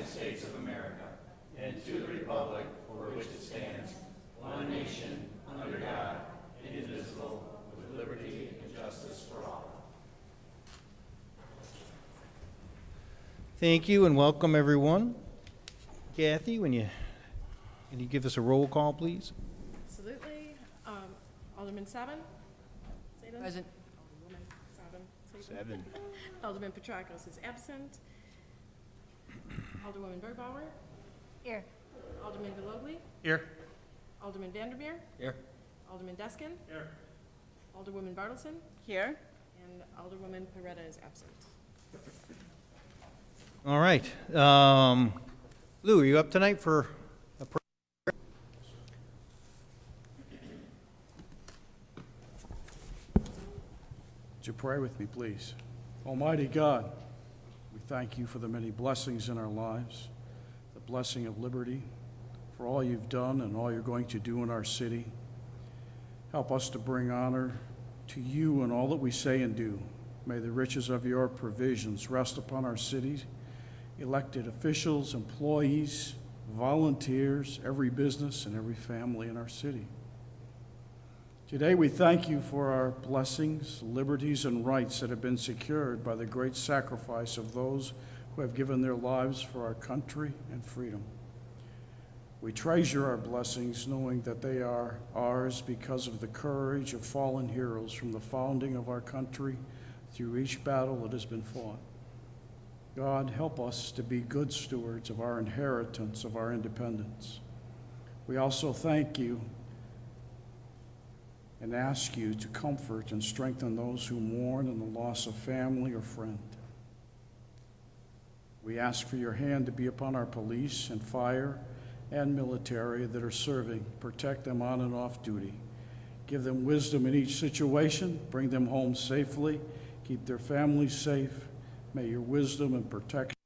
States of America and to the republic for which it stands, one nation, under God, indivisible, with liberty and justice for all. Thank you and welcome everyone. Kathy, can you give us a roll call, please? Absolutely. Alderman Saban? Present. Alderwoman Saban? Alderman Petrakos is absent. Alderwoman Bergbauer? Here. Alderman Galogly? Here. Alderman Vandermeer? Here. Alderman Deskin? Here. Alderwoman Bartleson? Here. And Alderwoman Peretta is absent. All right. Lou, are you up tonight for a prayer? Would you pray with me, please? Almighty God, we thank you for the many blessings in our lives, the blessing of liberty, for all you've done and all you're going to do in our city. Help us to bring honor to you in all that we say and do. May the riches of your provisions rest upon our cities, elected officials, employees, volunteers, every business and every family in our city. Today we thank you for our blessings, liberties, and rights that have been secured by the great sacrifice of those who have given their lives for our country and freedom. We treasure our blessings knowing that they are ours because of the courage of fallen heroes from the founding of our country through each battle that has been fought. God, help us to be good stewards of our inheritance of our independence. We also thank you and ask you to comfort and strengthen those who mourn in the loss of family or friend. We ask for your hand to be upon our police and fire and military that are serving. Protect them on and off duty. Give them wisdom in each situation. Bring them home safely. Keep their families safe. May your wisdom and protection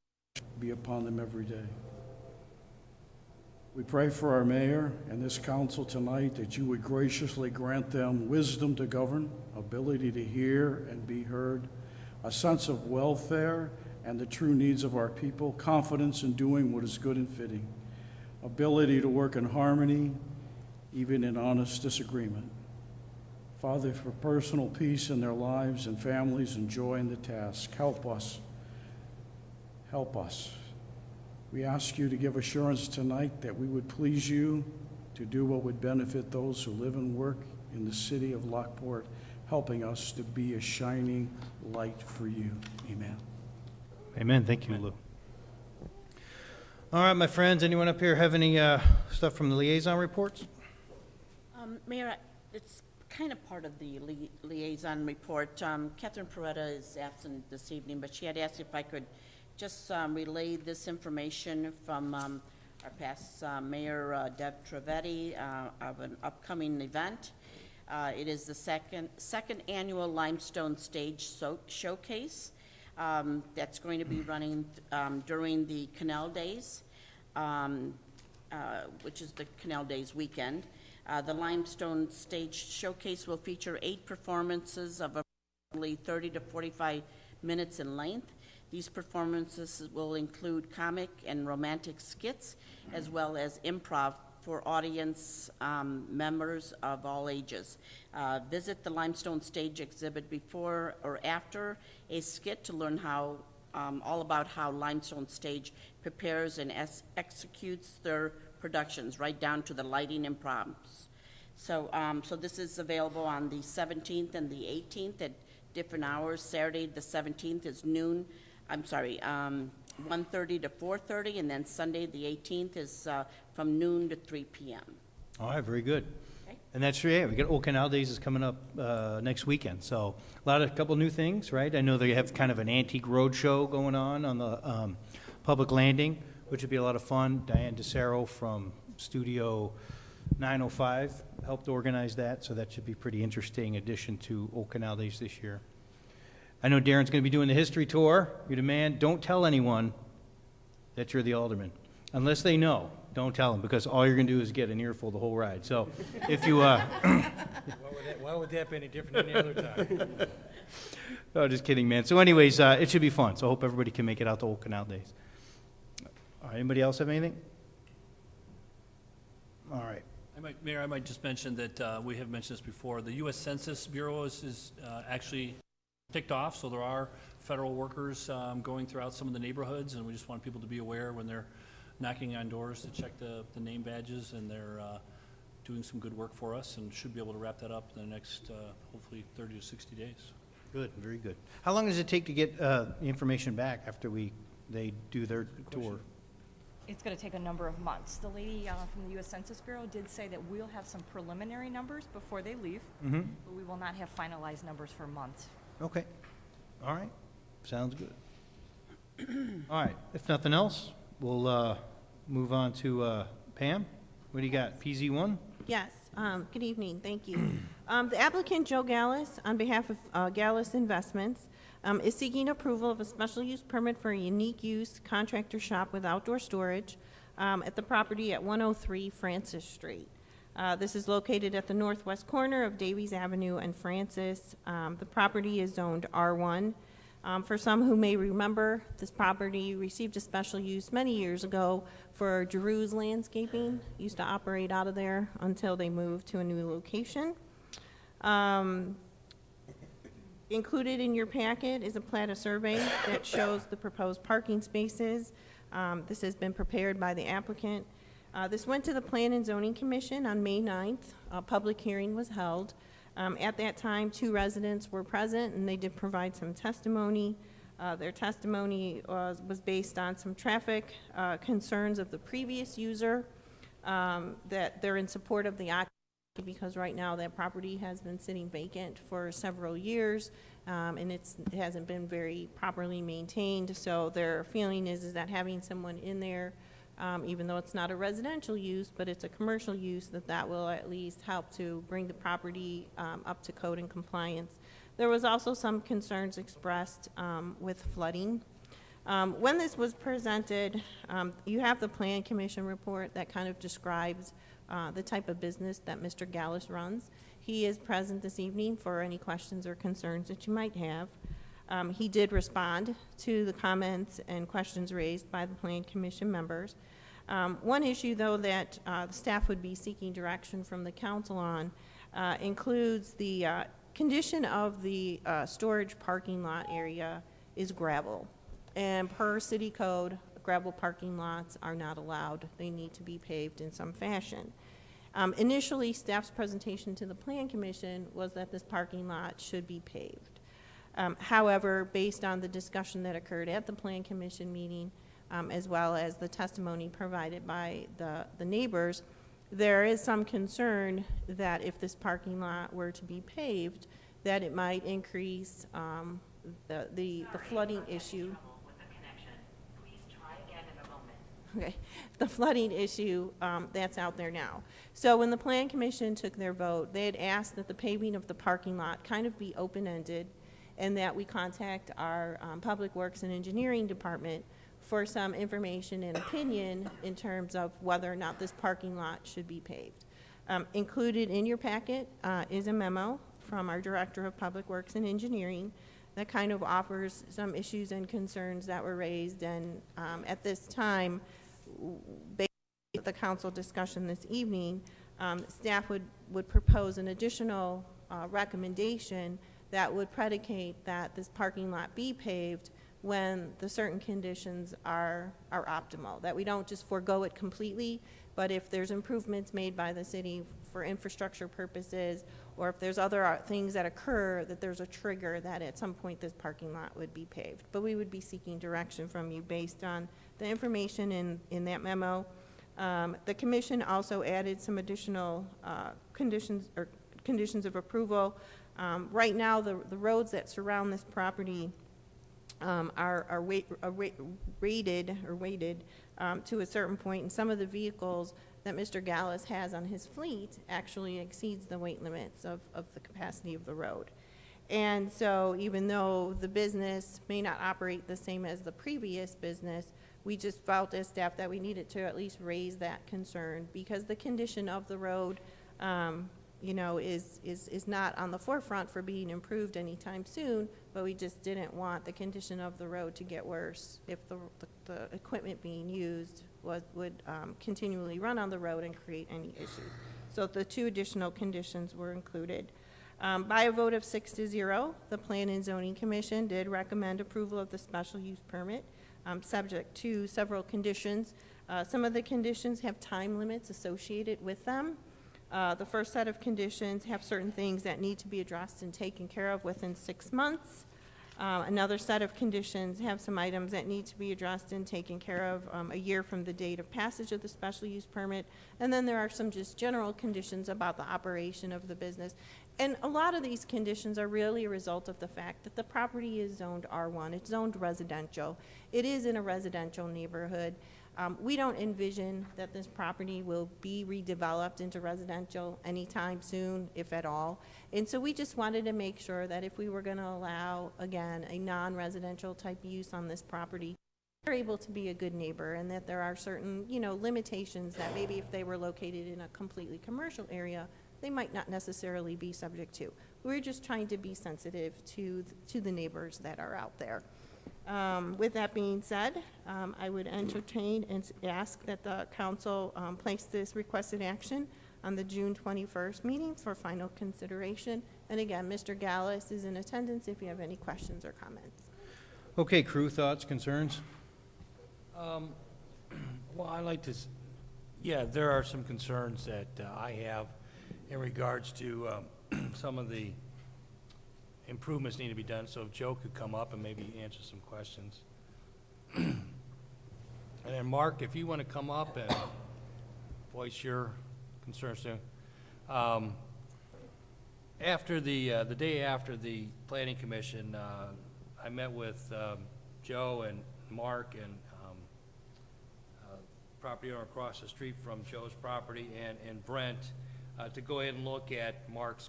be upon them every day. We pray for our mayor and this council tonight that you would graciously grant them wisdom to govern, ability to hear and be heard, a sense of welfare and the true needs of our people, confidence in doing what is good and fitting, ability to work in harmony, even in honest disagreement. Father, for personal peace in their lives and families and joy in the task, help us. Help us. We ask you to give assurance tonight that we would please you to do what would benefit those who live and work in the city of Lockport, helping us to be a shining light for you. Amen. Amen. Thank you, Lou. All right, my friends, anyone up here have any stuff from the liaison reports? Mayor, it's kind of part of the liaison report. Catherine Peretta is absent this evening, but she had asked if I could just relay this information from our past Mayor Deb Trevetti of an upcoming event. It is the second annual Limestone Stage Showcase that's going to be running during the Canal Days, which is the Canal Days weekend. The Limestone Stage Showcase will feature 8 performances of approximately 30 to 45 minutes in length. These performances will include comic and romantic skits, as well as improv for audience members of all ages. Visit the Limestone Stage exhibit before or after a skit to learn all about how Limestone Stage prepares and executes their productions, right down to the lighting and props. So this is available on the 17th and the 18th at different hours. Saturday the 17th is 1:30 to 4:30, and then Sunday the 18th is from noon to 3 p.m. All right, very good. Okay. And that's we got Old Canal Days is coming up next weekend, so a couple new things, right? I know they have kind of an antique road show going on the public landing, which would be a lot of fun. Diane DeSero from Studio 905 helped organize that, so that should be pretty interesting addition to Old Canal Days this year. I know Darren's going to be doing the history tour. You demand, don't tell anyone that you're the alderman. Unless they know, don't tell them, because all you're going to do is get an earful the whole ride. So if you... why would that be any different than the other time? Oh, just kidding, man. So anyways, it should be fun. So I hope everybody can make it out to Old Canal Days. All right, anybody else have anything? All right. Mayor, I might just mention that we have mentioned this before. The U.S. Census Bureau is actually ticked off, so there are federal workers going throughout some of the neighborhoods, and we just want people to be aware when they're knocking on doors to check the name badges, and they're doing some good work for us, and should be able to wrap that up in the next, hopefully, 30 to 60 days. Good, very good. How long does it take to get the information back after they do their tour? It's going to take a number of months. The lady from the U.S. Census Bureau did say that we'll have some preliminary numbers before they leave, Mm-hmm. but we will not have finalized numbers for months. Okay. All right. Sounds good. All right. If nothing else, we'll move on to Pam. What do you got? PZ1? Yes, good evening, thank you. The applicant, Joe Gallus, on behalf of Gallus Investments, is seeking approval of a special use permit for a unique use contractor shop with outdoor storage at the property at 103 Francis Street. This is located at the northwest corner of Davies Avenue and Francis. The property is zoned R1. For some who may remember, this property received a special use many years ago for Giroux's Landscaping. Used to operate out of there until they moved to a new location. Included in your packet is a plat of survey that shows the proposed parking spaces. This has been prepared by the applicant. This went to the Plan and Zoning Commission on May 9th. A public hearing was held. At that time, 2 residents were present, and they did provide some testimony. Their testimony was based on some traffic concerns of the previous user, that they're in support of the occupancy because right now that property has been sitting vacant for several years, and it hasn't been very properly maintained. So their feeling is that having someone in there, even though it's not a residential use, but it's a commercial use, that will at least help to bring the property up to code and compliance. There was also some concerns expressed with flooding. When this was presented, you have the Plan Commission report that kind of describes the type of business that Mr. Gallus runs. He is present this evening for any questions or concerns that you might have. He did respond to the comments and questions raised by the Plan Commission members. One issue, though, that the staff would be seeking direction from the council on includes the condition of the storage parking lot area is gravel. And per city code, gravel parking lots are not allowed. They need to be paved in some fashion. Initially, staff's presentation to the Plan Commission was that this parking lot should be paved. However, based on the discussion that occurred at the Plan Commission meeting, as well as the testimony provided by the neighbors, there is some concern that if this parking lot were to be paved, that it might increase the flooding issue. Okay, the flooding issue that's out there now. So when the Plan Commission took their vote, they had asked that the paving of the parking lot kind of be open-ended, and that we contact our Public Works and Engineering Department for some information and opinion in terms of whether or not this parking lot should be paved. Included in your packet is a memo from our Director of Public Works and Engineering that kind of offers some issues and concerns that were raised, and at this time, based on the council discussion this evening, staff would propose an additional recommendation that would predicate that this parking lot be paved when the certain conditions are optimal, that we don't just forego it completely, but if there's improvements made by the city for infrastructure purposes, or if there's other things that occur, that there's a trigger that at some point this parking lot would be paved. But we would be seeking direction from you based on the information in that memo. The commission also added some additional conditions of approval. Right now, the roads that surround this property are rated to a certain point, and some of the vehicles that Mr. Gallus has on his fleet actually exceeds the weight limits of the capacity of the road. And so even though the business may not operate the same as the previous business, we just felt as staff that we needed to at least raise that concern because the condition of the road is not on the forefront for being improved anytime soon, but we just didn't want the condition of the road to get worse if the equipment being used would continually run on the road and create any issues. So the 2 additional conditions were included. By a vote of 6-0, the Plan and Zoning Commission did recommend approval of the special use permit, subject to several conditions. Some of the conditions have time limits associated with them. The first set of conditions have certain things that need to be addressed and taken care of within 6 months. Another set of conditions have some items that need to be addressed and taken care of a year from the date of passage of the special use permit. And then there are some just general conditions about the operation of the business. And a lot of these conditions are really a result of the fact that the property is zoned R1. It's zoned residential. It is in a residential neighborhood. We don't envision that this property will be redeveloped into residential anytime soon, if at all. And so we just wanted to make sure that if we were going to allow, again, a non-residential type use on this property, they're able to be a good neighbor, and that there are certain, limitations that maybe if they were located in a completely commercial area, they might not necessarily be subject to. We're just trying to be sensitive to the neighbors that are out there. With that being said, I would entertain and ask that the council place this requested action on the June 21st meeting for final consideration. And again, Mr. Gallus is in attendance if you have any questions or comments. Okay, crew, thoughts, concerns? Well, I like to, yeah, there are some concerns that I have in regards to some of the improvements need to be done, so if Joe could come up and maybe answer some questions. And then Mark, if you want to come up and voice your concerns too. After the day after the Planning Commission, I met with Joe and Mark and property owner across the street from Joe's property and Brent to go ahead and look at Mark's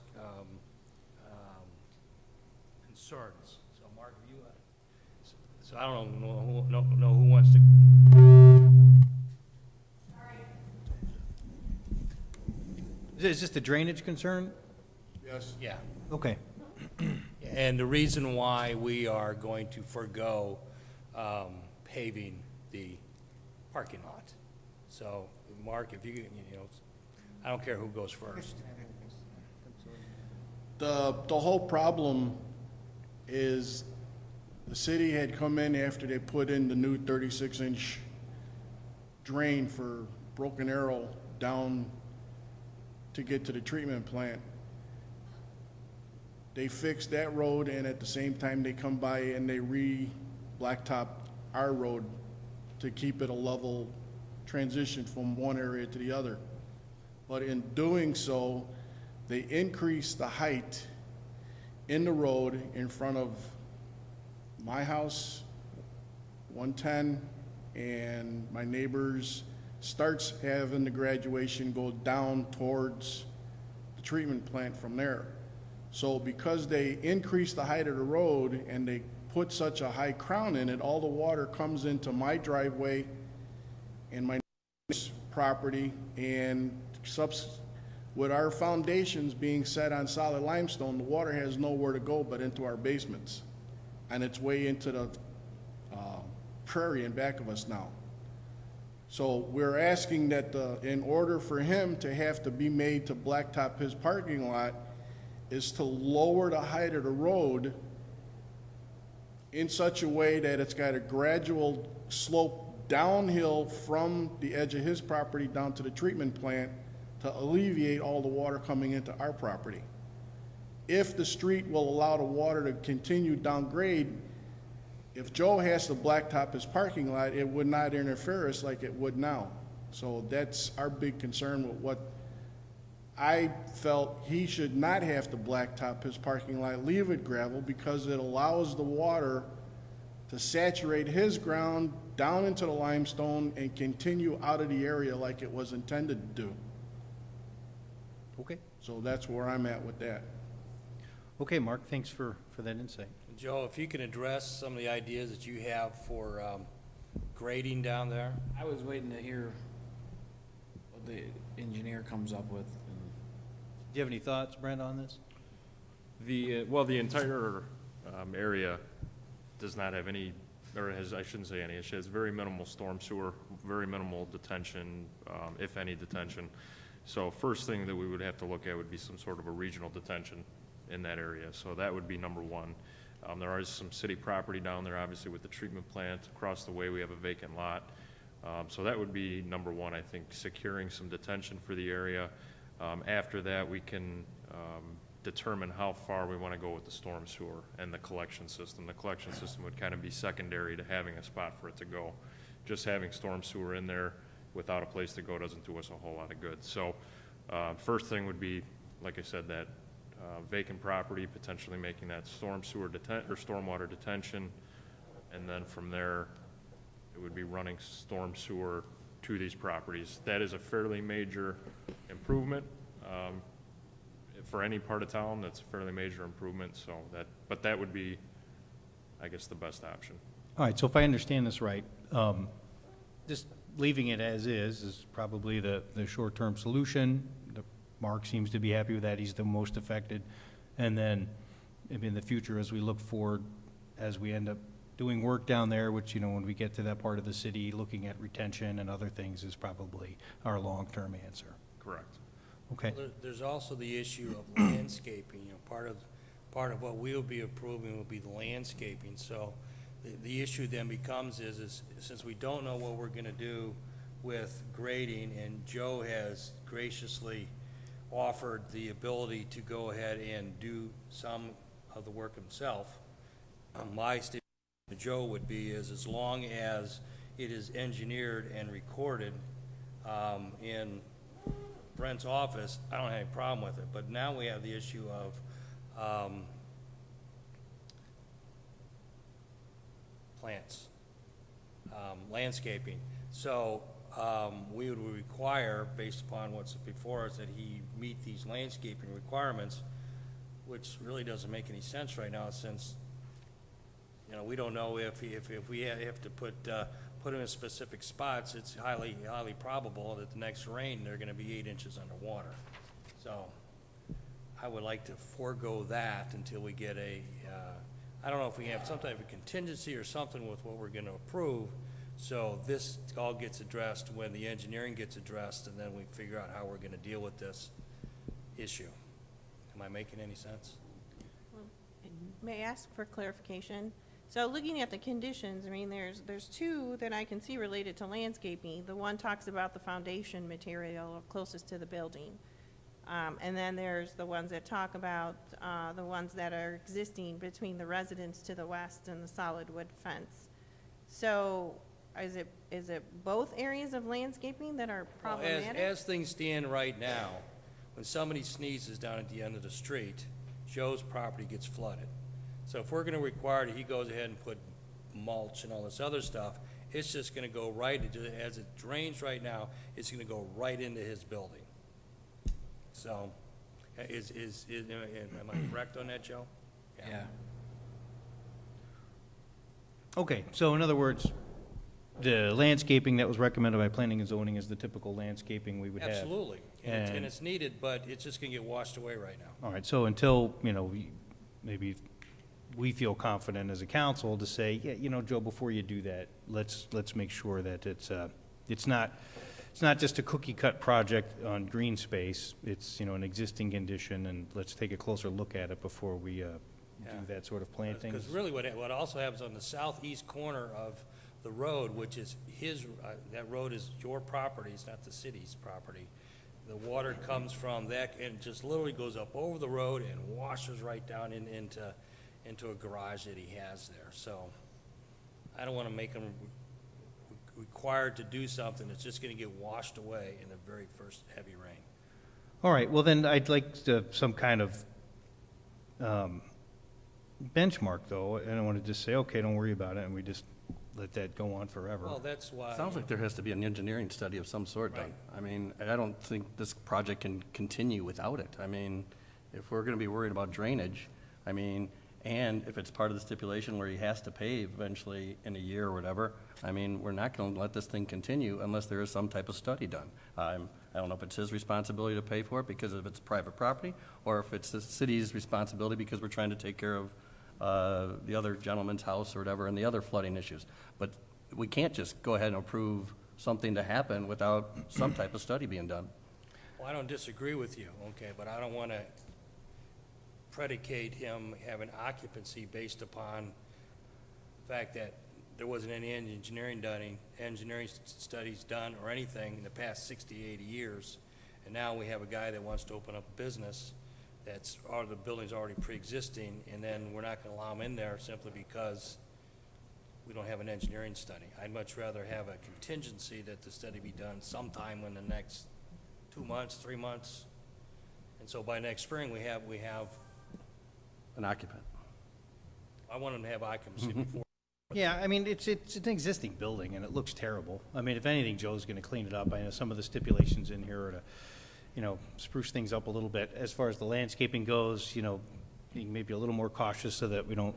concerns. So Mark, if you, so I don't know who wants to. Is this the drainage concern? Yes. Yeah. Okay. And the reason why we are going to forego paving the parking lot. So, Mark, if you I don't care who goes first. The whole problem is the city had come in after they put in the new 36-inch drain for Broken Arrow down to get to the treatment plant. They fixed that road, and at the same time they come by and they blacktop our road to keep it a level transition from one area to the other. But in doing so, they increased the height in the road in front of my house, 110, and my neighbors starts having the graduation go down towards the treatment plant from there. So because they increased the height of the road and they put such a high crown in it, all the water comes into my driveway and my neighbor's property, and with our foundations being set on solid limestone, the water has nowhere to go but into our basements, and it's way into the prairie in back of us now. So we're asking that in order for him to have to be made to blacktop his parking lot is to lower the height of the road in such a way that it's got a gradual slope downhill from the edge of his property down to the treatment plant to alleviate all the water coming into our property. If the street will allow the water to continue downgrade, if Joe has to blacktop his parking lot, it would not interfere us like it would now. So that's our big concern with what I felt he should not have to blacktop his parking lot, leave it gravel, because it allows the water to saturate his ground down into the limestone and continue out of the area like it was intended to do. Okay. So that's where I'm at with that. Okay, Mark, thanks for that insight. Joe, if you can address some of the ideas that you have for grading down there. I was waiting to hear what the engineer comes up with. you have any thoughts, Brent, on this? Well, the entire area does not have any, or has, I shouldn't say any, it has very minimal storm sewer, very minimal detention, if any detention. So first thing that we would have to look at would be some sort of a regional detention in that area. So that would be number one. There is some city property down there, obviously, with the treatment plant. Across the way, we have a vacant lot. So that would be number one, I think, securing some detention for the area. After that, we can determine how far we want to go with the storm sewer and the collection system. The collection system would kind of be secondary to having a spot for it to go. Just having storm sewer in there without a place to go doesn't do us a whole lot of good. So first thing would be, like I said, that vacant property, potentially making that storm sewer or stormwater detention, and then from there, it would be running storm sewer to these properties. That is a fairly major improvement. For any part of town, that's a fairly major improvement, so but that would be, I guess, the best option. All right, so if I understand this right, just leaving it as is probably the short-term solution. Mark seems to be happy with that. He's the most affected. And then maybe in the future, as we look forward, as we end up doing work down there, which, you know, when we get to that part of the city, looking at retention and other things is probably our long-term answer. Correct. Okay. Well, there's also the issue of landscaping. You know, part of what we'll be approving will be the landscaping. So the issue then becomes is since we don't know what we're going to do with grading, and Joe has graciously offered the ability to go ahead and do some of the work himself, my statement to Joe would be is as long as it is engineered and recorded in Brent's office, I don't have any problem with it. But now we have the issue of plants, landscaping. So we would require, based upon what's before us, that he meet these landscaping requirements, which really doesn't make any sense right now, since, you know, we don't know if we have to put him in specific spots. It's highly probable that the next rain they're going to be 8 inches underwater. So I would like to forego that until we get I don't know if we have some type of contingency or something with what we're going to approve. So this all gets addressed when the engineering gets addressed, and then we figure out how we're going to deal with this issue. Am I making any sense? May I ask for clarification? So looking at the conditions, I mean, there's two that I can see related to landscaping. The one talks about the foundation material closest to the building. And then there's the ones that talk about the ones that are existing between the residents to the west and the solid wood fence. So is it both areas of landscaping that are problematic? Well, as things stand right now, when somebody sneezes down at the end of the street, Joe's property gets flooded. So if we're going to require that he goes ahead and put mulch and all this other stuff, it's just going to go right into, as it drains right now, it's going to go right into his building. So, am I correct on that, Joe? Yeah. Okay, so in other words, the landscaping that was recommended by planning and zoning is the typical landscaping we would have. Absolutely, and it's needed, but it's just going to get washed away right now. All right, so until, you know, maybe we feel confident as a council to say, yeah, you know, Joe, before you do that, let's make sure that it's not just a cookie-cut project on green space. It's, you know, an existing condition, and let's take a closer look at it before we do that sort of planting. Because really what also happens on the southeast corner of the road, which is that road is your property, it's not the city's property. The water comes from that and just literally goes up over the road and washes right down into a garage that he has there. So I don't want to make him required to do something that's just going to get washed away in the very first heavy rain. All right, well then I'd like some kind of benchmark, though. I don't want to just say, okay, don't worry about it, and we just let that go on forever. Well, that's why. Sounds like there has to be an engineering study of some sort done. I mean, I don't think this project can continue without it. I mean, if we're going to be worried about drainage, I mean, And if it's part of the stipulation where he has to pay eventually in a year or whatever, I mean, we're not going to let this thing continue unless there is some type of study done. I don't know if it's his responsibility to pay for it because of it's private property, or if it's the city's responsibility because we're trying to take care of the other gentleman's house or whatever and the other flooding issues. But we can't just go ahead and approve something to happen without some type of study being done. Well, I don't disagree with you, okay, but I don't want to predicate him having occupancy based upon the fact that there wasn't any engineering studies done or anything in the past 60, 80 years. And now we have a guy that wants to open up a business the building's already pre-existing, and then we're not going to allow him in there simply because we don't have an engineering study. I'd much rather have a contingency that the study be done sometime in the next 2 months, 3 months. And so by next spring, we have An occupant. I want him to have occupancy before. Yeah, I mean, it's an existing building, and it looks terrible. I mean, if anything, Joe's going to clean it up. I know some of the stipulations in here are to, spruce things up a little bit. As far as the landscaping goes, being maybe a little more cautious so that we don't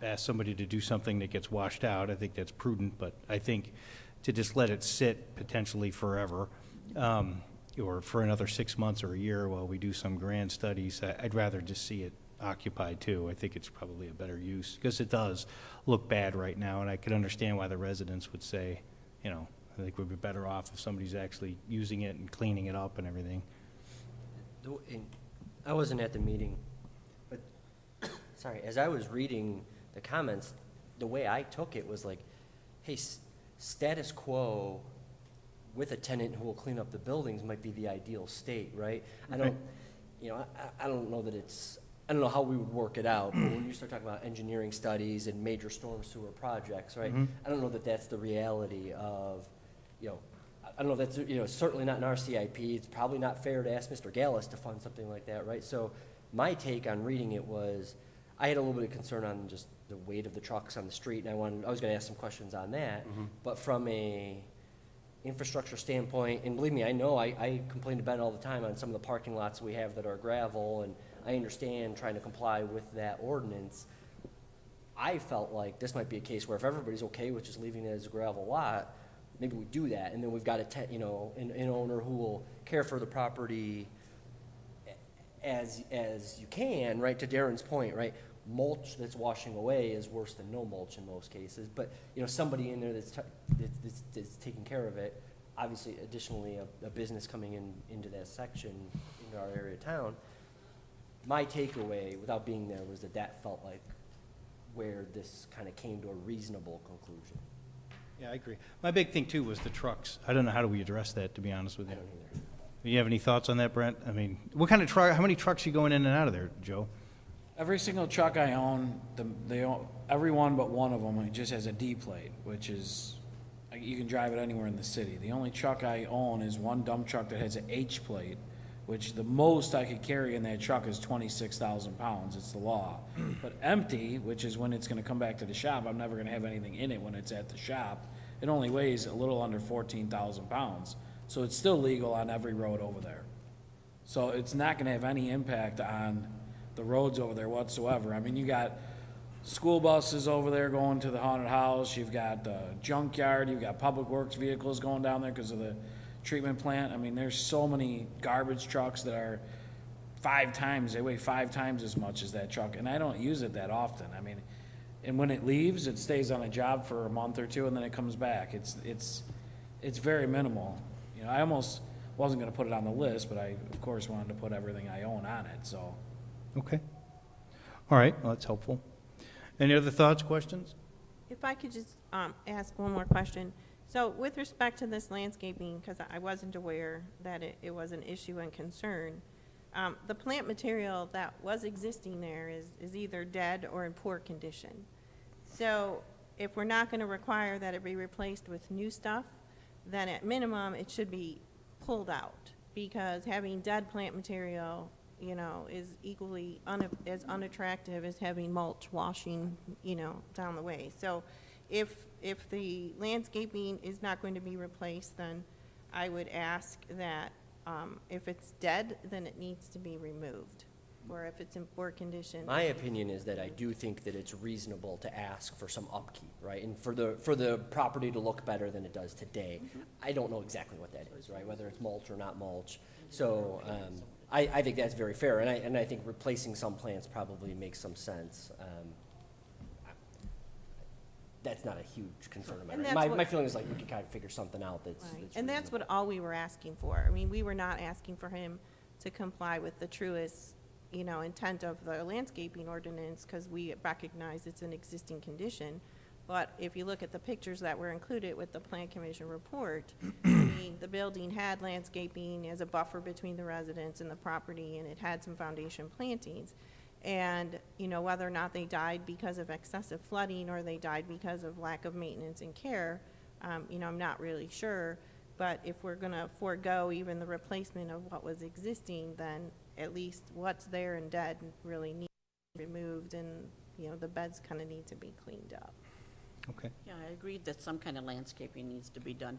ask somebody to do something that gets washed out. I think that's prudent, but I think to just let it sit potentially forever, or for another 6 months or a year while we do some grand studies, I'd rather just see it occupied too. I think it's probably a better use, because it does look bad right now, and I could understand why the residents would say, I think we'd be better off if somebody's actually using it and cleaning it up and everything. I wasn't at the meeting, but, sorry, as I was reading the comments, the way I took it was like, hey, status quo with a tenant who will clean up the buildings might be the ideal state, right? I don't know that I don't know how we would work it out, but when you start talking about engineering studies and major storm sewer projects, right? I don't know that that's the reality of, I don't know if that's, certainly not in our CIP. It's probably not fair to ask Mr. Gallus to fund something like that, right? So my take on reading it was, I had a little bit of concern on just the weight of the trucks on the street, and I was going to ask some questions on that. But from a infrastructure standpoint, and believe me, I know I complain to Ben all the time on some of the parking lots we have that are gravel, and I understand trying to comply with that ordinance. I felt like this might be a case where if everybody's okay with just leaving it as a gravel lot, maybe we do that, and then we've got an owner who will care for the property as you can, right? To Darren's point, right? Mulch that's washing away is worse than no mulch in most cases, but somebody in there that's taking care of it. Obviously, additionally, a business coming into that section into our area of town. My takeaway, without being there, was that felt like where this kind of came to a reasonable conclusion. Yeah, I agree. My big thing too was the trucks. I don't know how do we address that, to be honest with you. I don't either. Do you have any thoughts on that, Brent? I mean, what kind of truck? How many trucks are you going in and out of there, Joe? Every single truck I own, every one but one of them, it just has a D plate, which is, you can drive it anywhere in the city. The only truck I own is one dump truck that has an H plate, which the most I could carry in that truck is 26,000 pounds. It's the law. But empty, which is when it's going to come back to the shop, I'm never going to have anything in it when it's at the shop. It only weighs a little under 14,000 pounds. So it's still legal on every road over there. So it's not going to have any impact on the roads over there whatsoever. I mean, you got school buses over there going to the haunted house. You've got the junkyard. You've got public works vehicles going down there because of the treatment plant. I mean, there's so many garbage trucks that are they weigh 5 times as much as that truck, and I don't use it that often. I mean, and when it leaves, it stays on a job for a month or two, and then it comes back. It's very minimal. I almost wasn't going to put it on the list, but I, of course, wanted to put everything I own on it, so. Okay. All right, well, that's helpful. Any other thoughts, questions? If I could just ask one more question. So with respect to this landscaping, because I wasn't aware that it was an issue and concern, the plant material that was existing there is either dead or in poor condition. So if we're not going to require that it be replaced with new stuff, then at minimum it should be pulled out, because having dead plant material, is equally as unattractive as having mulch washing, down the way. So if the landscaping is not going to be replaced, then I would ask that if it's dead, then it needs to be removed. or if it's in poor condition. My opinion is that I do think that it's reasonable to ask for some upkeep, right? And for the property to look better than it does today. I don't know exactly what that is, right? Whether it's mulch or not mulch. So, I think that's very fair, and I think replacing some plants probably makes some sense. That's not a huge concern of mine. And Right? that's My what- feeling is like we could kind of figure something out that's Right. And that's what all we were asking for. I mean, we were not asking for him to comply with the truest, intent of the landscaping ordinance, because we recognize it's an existing condition. But if you look at the pictures that were included with the Plan Commission report, I mean, the building had landscaping as a buffer between the residents and the property, and it had some foundation plantings. And, whether or not they died because of excessive flooding or they died because of lack of maintenance and care, I'm not really sure. But if we're gonna forego even the replacement of what was existing, then at least what's there and dead really needs to be removed, and, the beds kind of need to be cleaned up. Okay. Yeah, I agreed that some kind of landscaping needs to be done.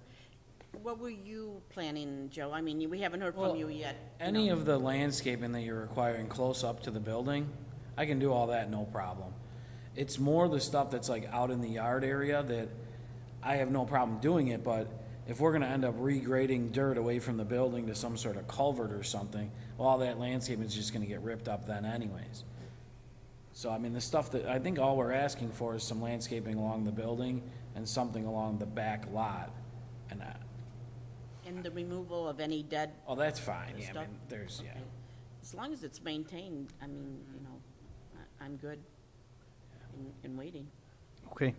What were you planning, Joe? I mean, we haven't heard from you yet. Any of the landscaping that you're requiring close up to the building, I can do all that, no problem. It's more the stuff that's like out in the yard area that I have no problem doing it, but if we're gonna end up regrading dirt away from the building to some sort of culvert or something, well, all that landscaping is just gonna get ripped up then anyways. So, I mean, the stuff that, I think all we're asking for is some landscaping along the building and something along the back lot. And the removal of any dead, Oh, that's fine, yeah, I Stuff? mean, there's, yeah. as long as it's maintained, I mean, I'm good in waiting. Okay.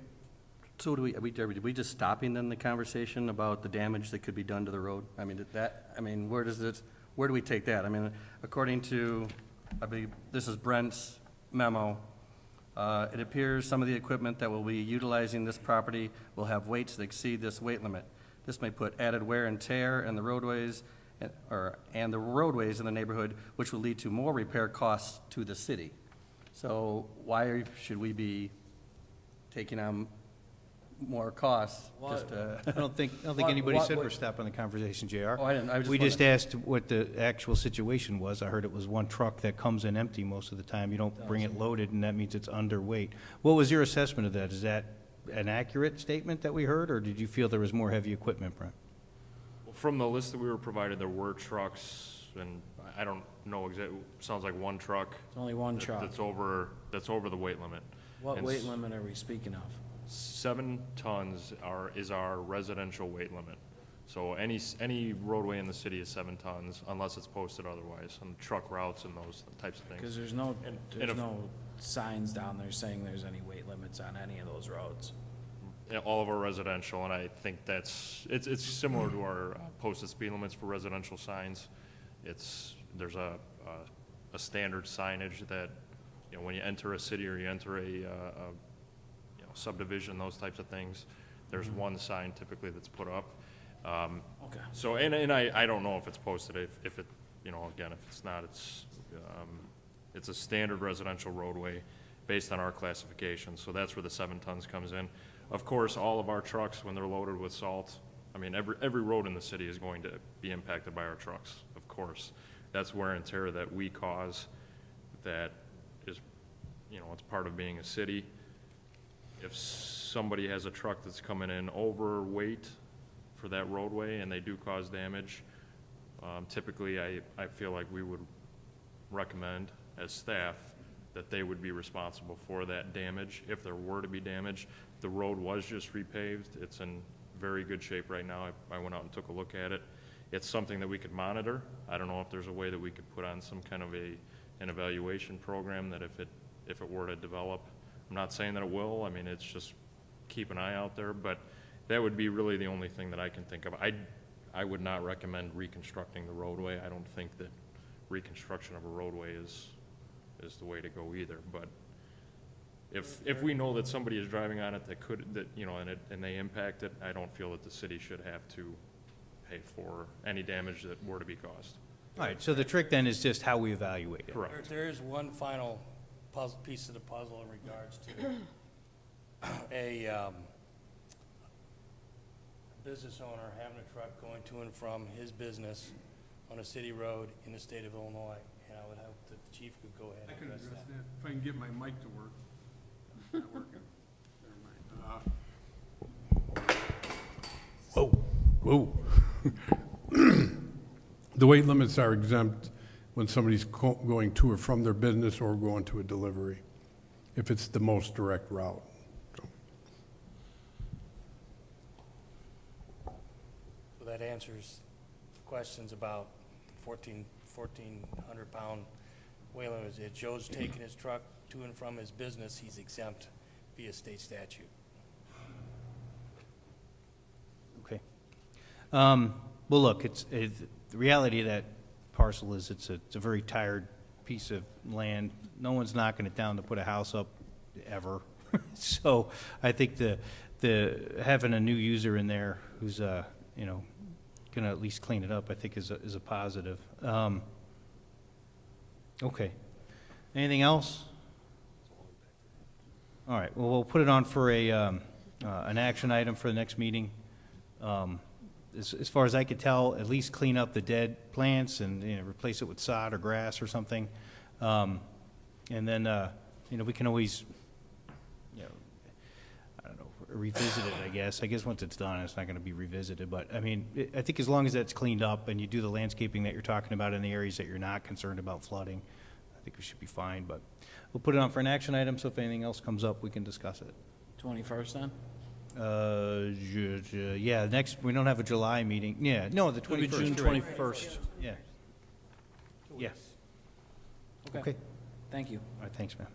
So are we just stopping then the conversation about the damage that could be done to the road? I mean, where do we take that? I mean, according to, I believe, this is Brent's memo, it appears some of the equipment that will be utilizing this property will have weights that exceed this weight limit. This may put added wear and tear in the roadways, and the roadways in the neighborhood, which will lead to more repair costs to the city. So why should we be taking on more costs? I don't think anybody said we're stopping the conversation, JR. Oh, I didn't. I was just We just wondering. asked what the actual situation was. I heard it was one truck that comes in empty most of the time. You don't bring it loaded, and that means it's underweight. What was your assessment of that? Is that an accurate statement that we heard, or did you feel there was more heavy equipment, Brent? Well, from the list that we were provided, there were trucks, and I don't know exactly, sounds like one truck. It's only one truck. That's over the weight limit. What And weight limit are we speaking of? 7 tons is our residential weight limit. So any roadway in the city is 7 tons unless it's posted otherwise on truck routes and those types of things. Because there's no signs down there saying there's any weight limits on any of those roads. All of our residential, and I think it's similar to our posted speed limits for residential signs. There's a standard signage that, when you enter a city or you enter a subdivision, those types of things, there's one sign typically that's put up. Okay. So, and I don't know if it's posted, if it, again, if it's not, it's a standard residential roadway based on our classification, so that's where the 7 tons comes in. Of course, all of our trucks, when they're loaded with salt, I mean, every road in the city is going to be impacted by our trucks, of course. That's wear and tear that we cause, that is, it's part of being a city. If somebody has a truck that's coming in overweight for that roadway and they do cause damage, typically I feel like we would recommend as staff that they would be responsible for that damage if there were to be damage. The road was just repaved. It's in very good shape right now. I went out and took a look at it. It's something that we could monitor. I don't know if there's a way that we could put on some kind of an evaluation program that if it were to develop. I'm not saying that it will. I mean, it's just keep an eye out there, but that would be really the only thing that I can think of. I would not recommend reconstructing the roadway. I don't think that reconstruction of a roadway is the way to go either. But if we know that somebody is driving on it and they impact it, I don't feel that the city should have to pay for any damage that were to be caused. All right, so the trick then is just how we evaluate it. Correct. There is one final piece of the puzzle in regards to a business owner having a truck going to and from his business on a city road in the state of Illinois. and I would hope that the chief could go ahead I and can address address that. that, if I can get my mic to work. It's not working. Never mind. Whoa. The weight limits are exempt when somebody's going to or from their business or going to a delivery, if it's the most direct route. So that answers questions about 1,400-pound weight limit. If Joe's taking his truck to and from his business, he's exempt via state statute. Okay. Well, look, the reality of that parcel is it's a very tired piece of land. No one's knocking it down to put a house up ever. So I think the having a new user in there who's going to at least clean it up, I think is a positive. Okay. Anything else? All right. Well, we'll put it on for an action item for the next meeting. As far as I could tell, at least clean up the dead plants and replace it with sod or grass or something. And then we can always I don't know, revisit it. I guess once it's done, it's not going to be revisited. But I mean, I think as long as that's cleaned up and you do the landscaping that you're talking about in the areas that you're not concerned about flooding, I think we should be fine. But we'll put it on for an action item. So if anything else comes up, we can discuss it. 21st then? Yeah, we don't have a July meeting. Yeah, no, the 21st. It'll be June 21st. Yeah. Yeah. Okay. Thank you. All right, thanks, man.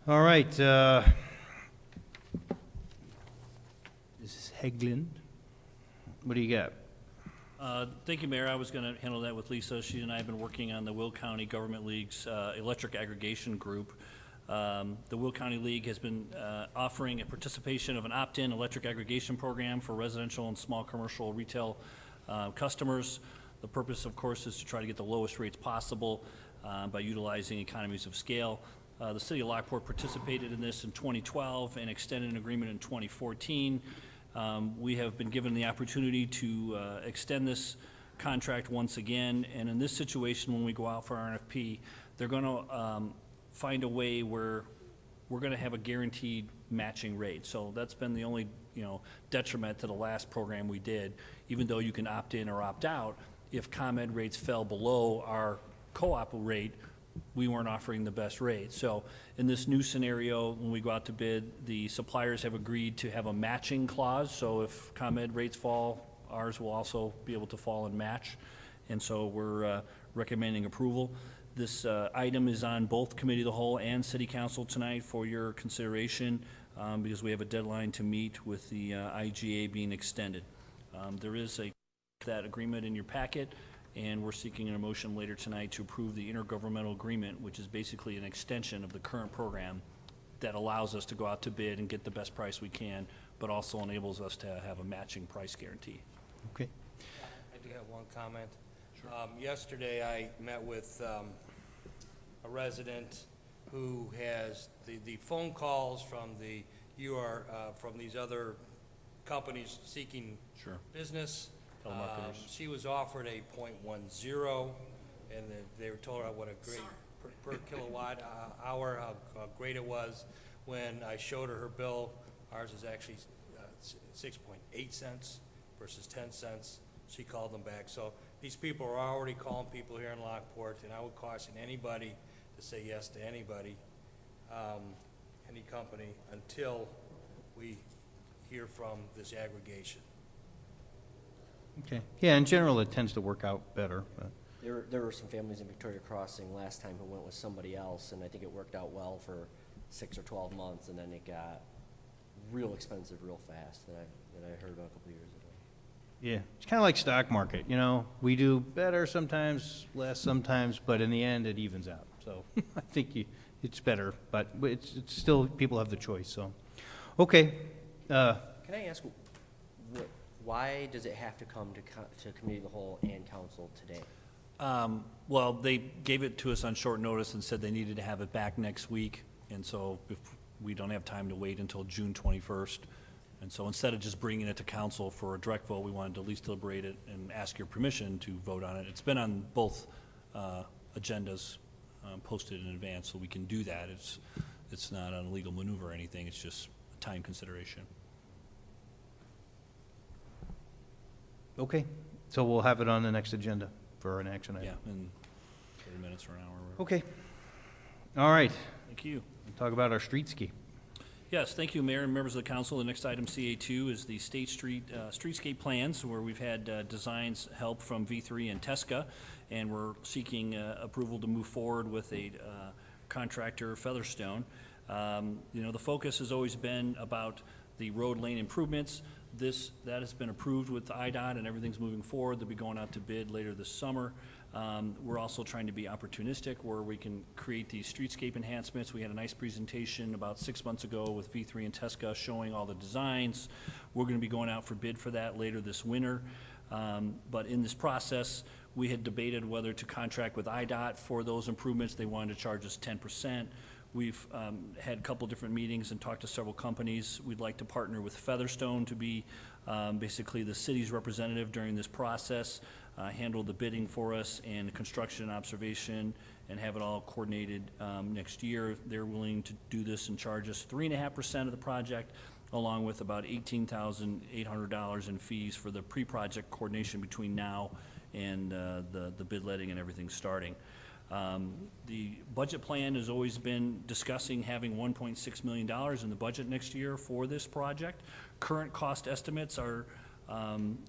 All right. This is Hegland. What do you got? Thank you, Mayor. I was going to handle that with Lisa. She and I have been working on the Will County Government League's electric aggregation group. The Will County League has been offering a participation of an opt-in electric aggregation program for residential and small commercial retail customers. The purpose, of course, is to try to get the lowest rates possible by utilizing economies of scale. The City of Lockport participated in this in 2012 and extended an agreement in 2014. We have been given the opportunity to extend this contract once again, and in this situation, when we go out for RFP, they're going to find a way where we're going to have a guaranteed matching rate. So that's been the only detriment to the last program we did. Even though you can opt in or opt out, if ComEd rates fell below our co-op rate, we weren't offering the best rate. So in this new scenario, when we go out to bid, the suppliers have agreed to have a matching clause. So if ComEd rates fall, ours will also be able to fall and match. And so we're recommending approval. This item is on both Committee of the Whole and City Council tonight for your consideration because we have a deadline to meet with the IGA being extended. There is that agreement in your packet, and we're seeking a motion later tonight to approve the intergovernmental agreement, which is basically an extension of the current program that allows us to go out to bid and get the best price we can, but also enables us to have a matching price guarantee. Okay. I do have one comment. Sure. Yesterday, I met with a resident who has the phone calls from from these other companies seeking business. She was offered a 0.10, and they were told her what a great per kilowatt hour, how great it was. When I showed her bill, ours is actually 6.8 cents versus 10 cents. She called them back. So these people are already calling people here in Lockport, and I would caution anybody to say yes to anybody, any company, until we hear from this aggregation. Okay. Yeah, in general, it tends to work out better. But. There were some families in Victoria Crossing last time who went with somebody else, and I think it worked out well for 6 or 12 months, and then it got real expensive real fast that I heard about a couple of years ago. Yeah, it's kind of like stock market. We do better sometimes, less sometimes, but in the end, it evens out. So I think it's better, but it's still, people have the choice. So, okay. Can I ask, why does it have to come to Committee of the Whole and Council today? Well, they gave it to us on short notice and said they needed to have it back next week, and so if we don't have time to wait until June 21st. And so instead of just bringing it to council for a direct vote, we wanted to at least deliberate it and ask your permission to vote on it. It's been on both agendas posted in advance, so we can do that. It's not an illegal maneuver or anything, it's just a time consideration. Okay, so we'll have it on the next agenda for an action item. Yeah, in 30 minutes or an hour. Okay. All right. Thank you. We'll talk about our streetscape. Yes, thank you, Mayor and members of the council. The next item, CA2, is the State Street streetscape plans, where we've had designs help from V3 and Tesca, and we're seeking approval to move forward with a contractor, Featherstone. The focus has always been about the road lane improvements. That has been approved with IDOT, and everything's moving forward. They'll be going out to bid later this summer. We're also trying to be opportunistic where we can create these streetscape enhancements. We had a nice presentation about 6 months ago with V3 and Tesca showing all the designs. We're going to be going out for bid for that later this winter. But in this process, we had debated whether to contract with IDOT for those improvements. They wanted to charge us 10%. We've had a couple different meetings and talked to several companies. We'd like to partner with Featherstone to be basically the city's representative during this process, handle the bidding for us and construction and observation, and have it all coordinated next year. They're willing to do this and charge us 3.5% of the project, along with about $18,800 in fees for the pre-project coordination between now and the bid letting and everything starting. The budget plan has always been discussing having $1.6 million in the budget next year for this project. Current cost estimates are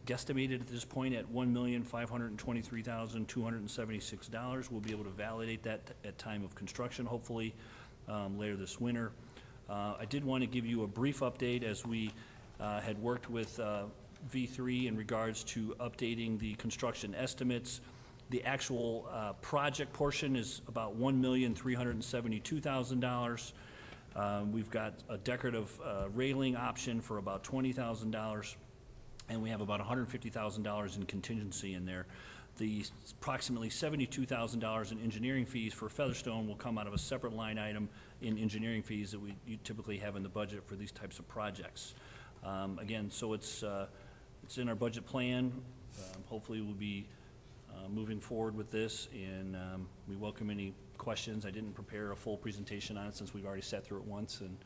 guesstimated at this point at $1,523,276. We'll be able to validate that at time of construction, hopefully later this winter. I did want to give you a brief update as we had worked with V3 in regards to updating the construction estimates. The actual project portion is about $1,372,000. We've got a decorative railing option for about $20,000, and we have about $150,000 in contingency in there. The approximately $72,000 in engineering fees for Featherstone will come out of a separate line item in engineering fees that you typically have in the budget for these types of projects. Again, so it's in our budget plan. Hopefully we'll be moving forward with this, and we welcome any questions. I didn't prepare a full presentation on it since we've already sat through it once, and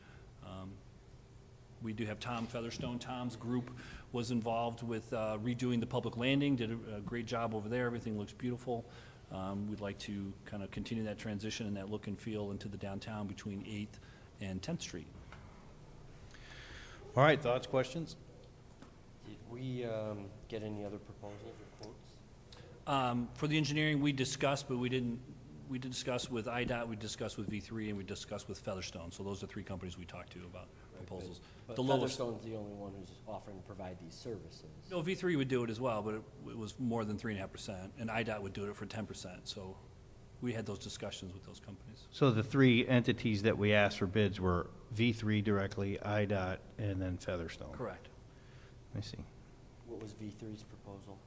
we do have Tom Featherstone. Tom's group was involved with redoing the public landing, did a great job over there. Everything looks beautiful. We'd like to kind of continue that transition and that look and feel into the downtown between 8th and 10th Street. All right, thoughts, questions? Did we get any other proposals or quotes? For the engineering, we discussed, but we did discuss with IDOT, we discussed with V3, and we discussed with Featherstone. So those are three companies we talked to about proposals. But The lowest, Featherstone's the only one who's offering to provide these services. no, V3 would do it as well, but it was more than 3.5%, and IDOT would do it for 10%. So we had those discussions with those companies. So the three entities that we asked for bids were V3 directly, IDOT, and then Featherstone. Correct. I see. What was V3's proposal?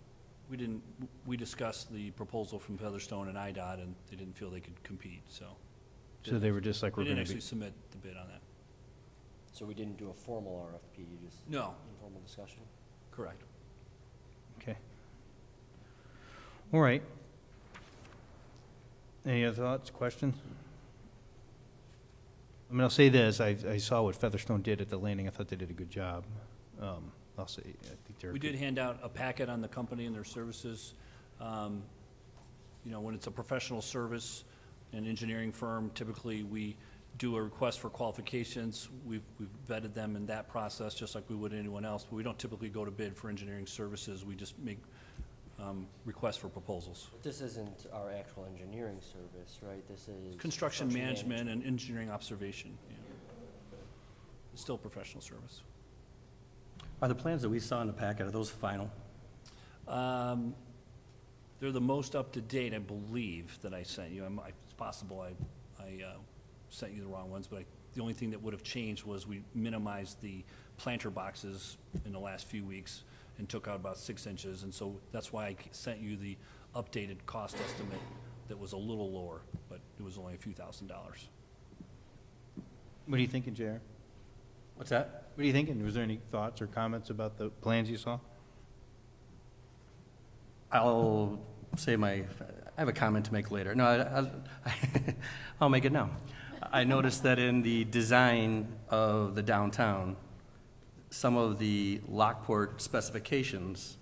We discussed the proposal from Featherstone and IDOT, and they didn't feel they could compete, so. So they were just like, We we're didn't going to actually be. submit the bid on that. So we didn't do a formal RFP, just No. informal discussion? Correct. Okay. All right. Any other thoughts, questions? I mean, I'll say this, I saw what Featherstone did at the landing, I thought they did a good job. I'll say, I think they're. We did hand out a packet on the company and their services. When it's a professional service, an engineering firm, typically we do a request for qualifications. We've vetted them in that process, just like we would anyone else, but we don't typically go to bid for engineering services. We just make requests for proposals. But this isn't our actual engineering service, right? This is... Construction management and engineering observation. Yeah. It's still professional service. Are the plans that we saw in the packet, are those final? They're the most up-to-date, I believe, that I sent you. It's possible I sent you the wrong ones, but the only thing that would have changed was we minimized the planter boxes in the last few weeks and took out about 6 inches, and so that's why I sent you the updated cost estimate that was a little lower, but it was only a few $1,000s. What are you thinking, JR? What's that? What are you thinking? Was there any thoughts or comments about the plans you saw? I'll say I have a comment to make later. No, I'll make it now. I noticed that in the design of the downtown, some of the Lockport specifications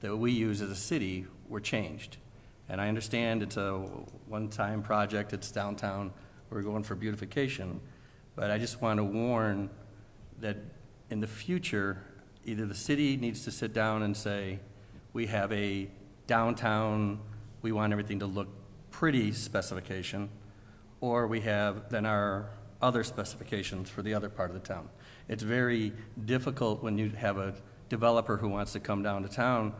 that we use as a city were changed. And I understand it's a one-time project, it's downtown, we're going for beautification, but I just want to warn that in the future, either the city needs to sit down and say, we have a downtown, we want everything to look pretty specification, or we have then our other specifications for the other part of the town. It's very difficult when you have a developer who wants to come down to town,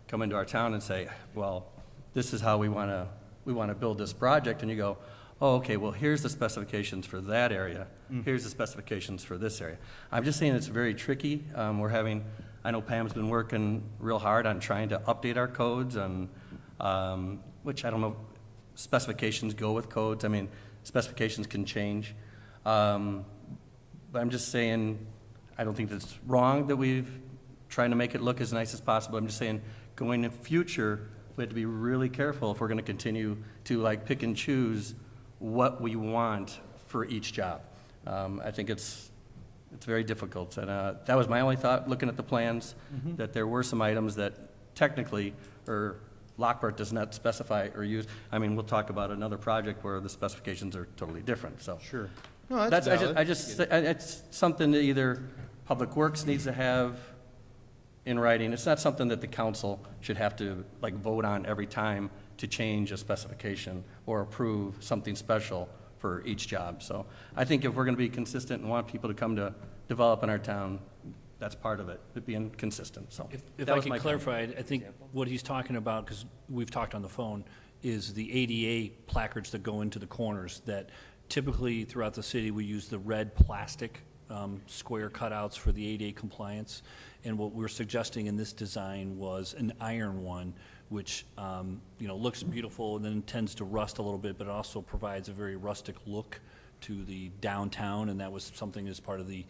come into our town and say, well, this is how we want to build this project, and you go, oh, okay, well, here's the specifications for that area. Here's the specifications for this area. I'm just saying it's very tricky. I know Pam's been working real hard on trying to update our codes, and which I don't know, specifications go with codes. I mean, specifications can change. But I'm just saying, I don't think that's wrong that we've trying to make it look as nice as possible. I'm just saying, going in the future, we have to be really careful if we're going to continue to like pick and choose what we want for each job. I think it's very difficult, and that was my only thought looking at the plans, that there were some items that technically, or Lockport does not specify or use. I mean, we'll talk about another project where the specifications are totally different, so. Sure. No, that's valid. It's something that either Public Works needs to have in writing. It's not something that the council should have to like vote on every time to change a specification or approve something special for each job. So I think if we're going to be consistent and want people to come to develop in our town, that's part of it, being consistent. So If I could clarify, I think what he's talking about, because we've talked on the phone, is the ADA placards that go into the corners, that typically throughout the city, we use the red plastic square cutouts for the ADA compliance. And what we're suggesting in this design was an iron one, which looks beautiful and then tends to rust a little bit, but it also provides a very rustic look to the downtown. And that was something as part of the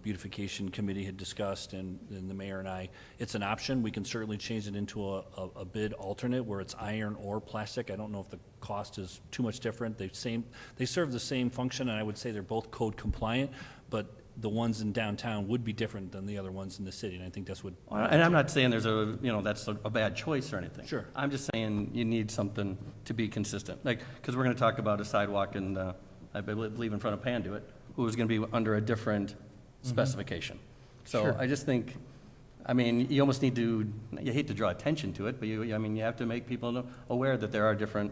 beautification committee had discussed, and the mayor and I. It's an option. We can certainly change it into a bid alternate where it's iron or plastic. I don't know if the cost is too much different. They serve the same function, and I would say they're both code compliant, but the ones in downtown would be different than the other ones in the city, and I think that's what. And I'm not saying there's that's a bad choice or anything. Sure. I'm just saying you need something to be consistent, like, because we're going to talk about a sidewalk, and I believe in front of Panduit, who is going to be under a different specification. So Sure. I just think, I mean, you almost need to, you hate to draw attention to it, but you have to make people aware that there are different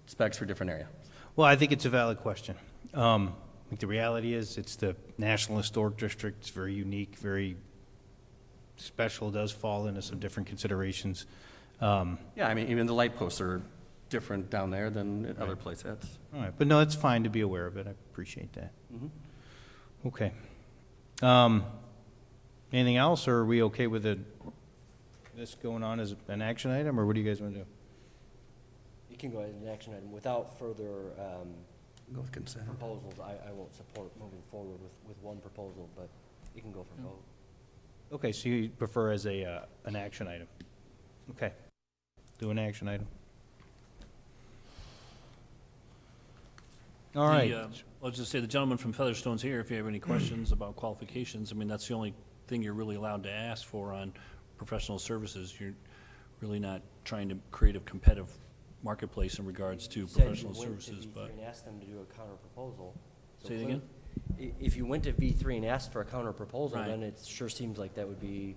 specs for different areas. Well, I think it's a valid question. I think the reality is it's the National Historic District. It's very unique, very special, does fall into some different considerations. Yeah, I mean, even the light posts are different down there than at other places. All right, but no, it's fine to be aware of it. I appreciate that. Okay. Anything else, or are we okay with this going on as an action item, or what do you guys want to do? You can go ahead as an action item. Without further Go with consent. proposals, I won't support moving forward with one proposal, but you can go for both. Okay, so you prefer as an action item? Okay. Do an action item. All right. I'll just say the gentleman from Featherstone's here. If you have any questions about qualifications, I mean, that's the only thing you're really allowed to ask for on professional services. You're really not trying to create a competitive marketplace in regards to professional services, but. And ask them to do a counter proposal. Say it again? If you went to V3 and asked for a counter proposal, Right. then it sure seems like that would be.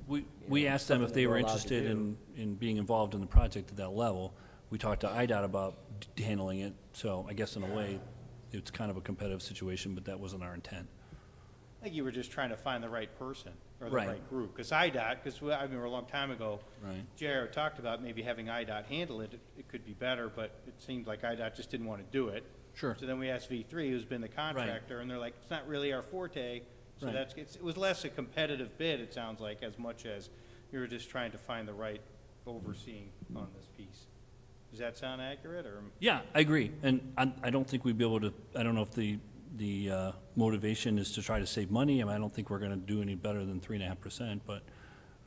We asked them if something they that were we're allowed to interested do. in being involved in the project at that level. We talked to IDOT about handling it, so I guess in a way, it's kind of a competitive situation, but that wasn't our intent. I think you were just trying to find the right person or the Right. right group. Because IDOT, because I remember a long time ago, Right. Jared talked about maybe having IDOT handle it. It could be better, but it seemed like IDOT just didn't want to do it. Sure. So then we asked V3, who's been the contractor, and they're like, it's not really our forte. So Right. it was less a competitive bid, it sounds like, as much as you were just trying to find the right overseeing on this piece. Does that sound accurate, or? Yeah, I agree, and I don't think we'd be able to, I don't know if the motivation is to try to save money. I mean, I don't think we're going to do any better than 3.5%, but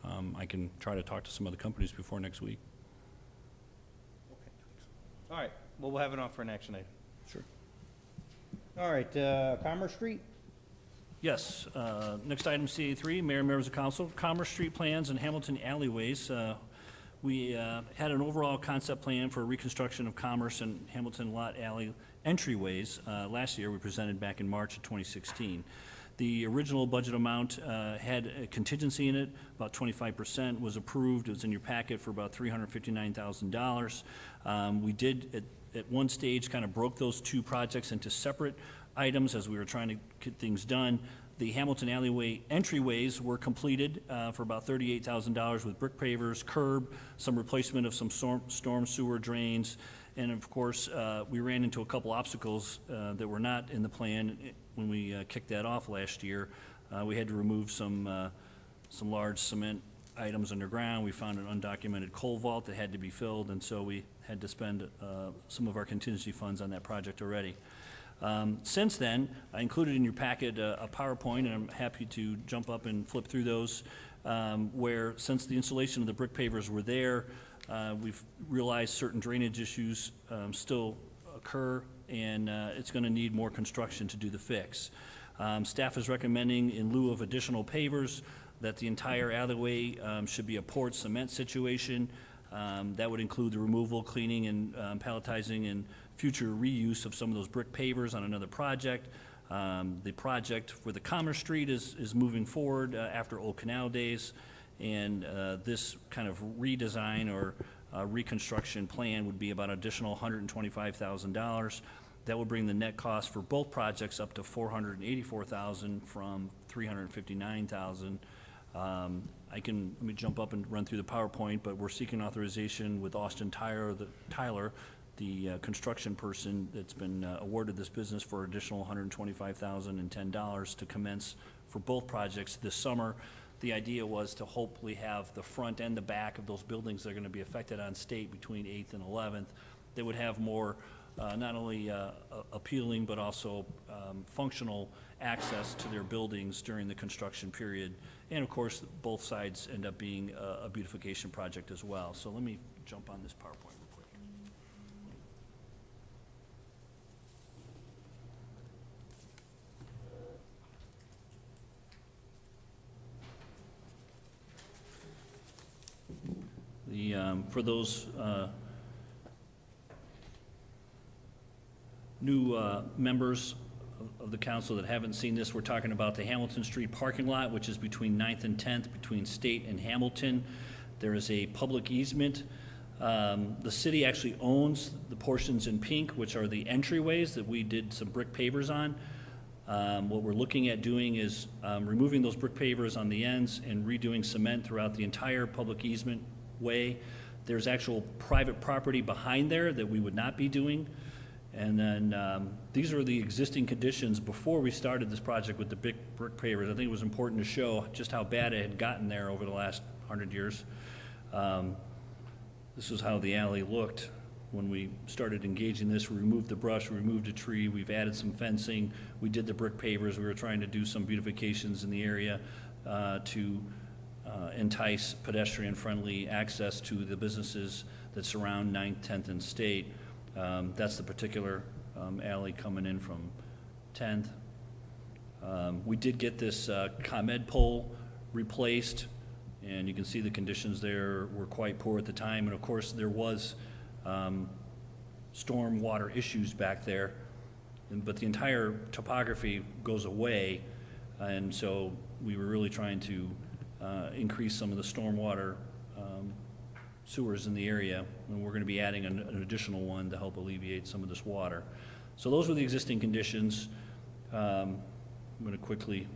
I can try to talk to some other companies before next week. All right, well, we'll have it on for an action item. Sure. All right, Commerce Street? Yes, next item, CA3, Mayor and members of council, Commerce Street plans and Hamilton alleyways. We had an overall concept plan for reconstruction of Commerce and Hamilton Lot Alley entryways. Last year, we presented back in March of 2016. The original budget amount had a contingency in it, about 25% was approved. It was in your packet for about $359,000. We did, at one stage, kind of broke those two projects into separate items as we were trying to get things done. The Hamilton alleyway entryways were completed for about $38,000 with brick pavers, curb, some replacement of some storm sewer drains, and of course, we ran into a couple obstacles that were not in the plan when we kicked that off last year. We had to remove some large cement items underground. We found an undocumented coal vault that had to be filled, and so we had to spend some of our contingency funds on that project already. Since then, I included in your packet a PowerPoint, and I'm happy to jump up and flip through those, where since the installation of the brick pavers were there, we've realized certain drainage issues still occur, and it's going to need more construction to do the fix. Staff is recommending, in lieu of additional pavers, that the entire alleyway should be a poured cement situation. That would include the removal, cleaning, and palletizing and future reuse of some of those brick pavers on another project. The project for the Commerce Street is moving forward after Old Canal days, and this kind of redesign or reconstruction plan would be about an additional $125,000. That would bring the net cost for both projects up to $484,000 from $359,000. Let me jump up and run through the PowerPoint, but we're seeking authorization with Austin Tyler, the construction person that's been awarded this business, for additional $125,010 to commence for both projects this summer. The idea was to hopefully have the front and the back of those buildings that are going to be affected on State between 8th and 11th. They would have more not only appealing but also functional access to their buildings during the construction period. And of course, both sides end up being a beautification project as well. So let me jump on this PowerPoint real quick. For those new members of the council that haven't seen this, we're talking about the Hamilton Street parking lot, which is between 9th and 10th, between State and Hamilton. There is a public easement. The city actually owns the portions in pink, which are the entryways that we did some brick pavers on. What we're looking at doing is removing those brick pavers on the ends and redoing cement throughout the entire public easement way. There's actual private property behind there that we would not be doing. And then these are the existing conditions before we started this project with the big brick pavers. I think it was important to show just how bad it had gotten there over the last 100 years. This is how the alley looked when we started engaging this. We removed the brush, we removed a tree, we've added some fencing, we did the brick pavers. We were trying to do some beautifications in the area to entice pedestrian-friendly access to the businesses that surround 9th, 10th, and State. That's the particular alley coming in from 10th. We did get this ComEd pole replaced, and you can see the conditions there were quite poor at the time. And of course, there was storm water issues back there, but the entire topography goes away, and so we were really trying to increase some of the stormwater sewers in the area, and we're going to be adding an additional one to help alleviate some of this water. So those were the existing conditions. I'm going to quickly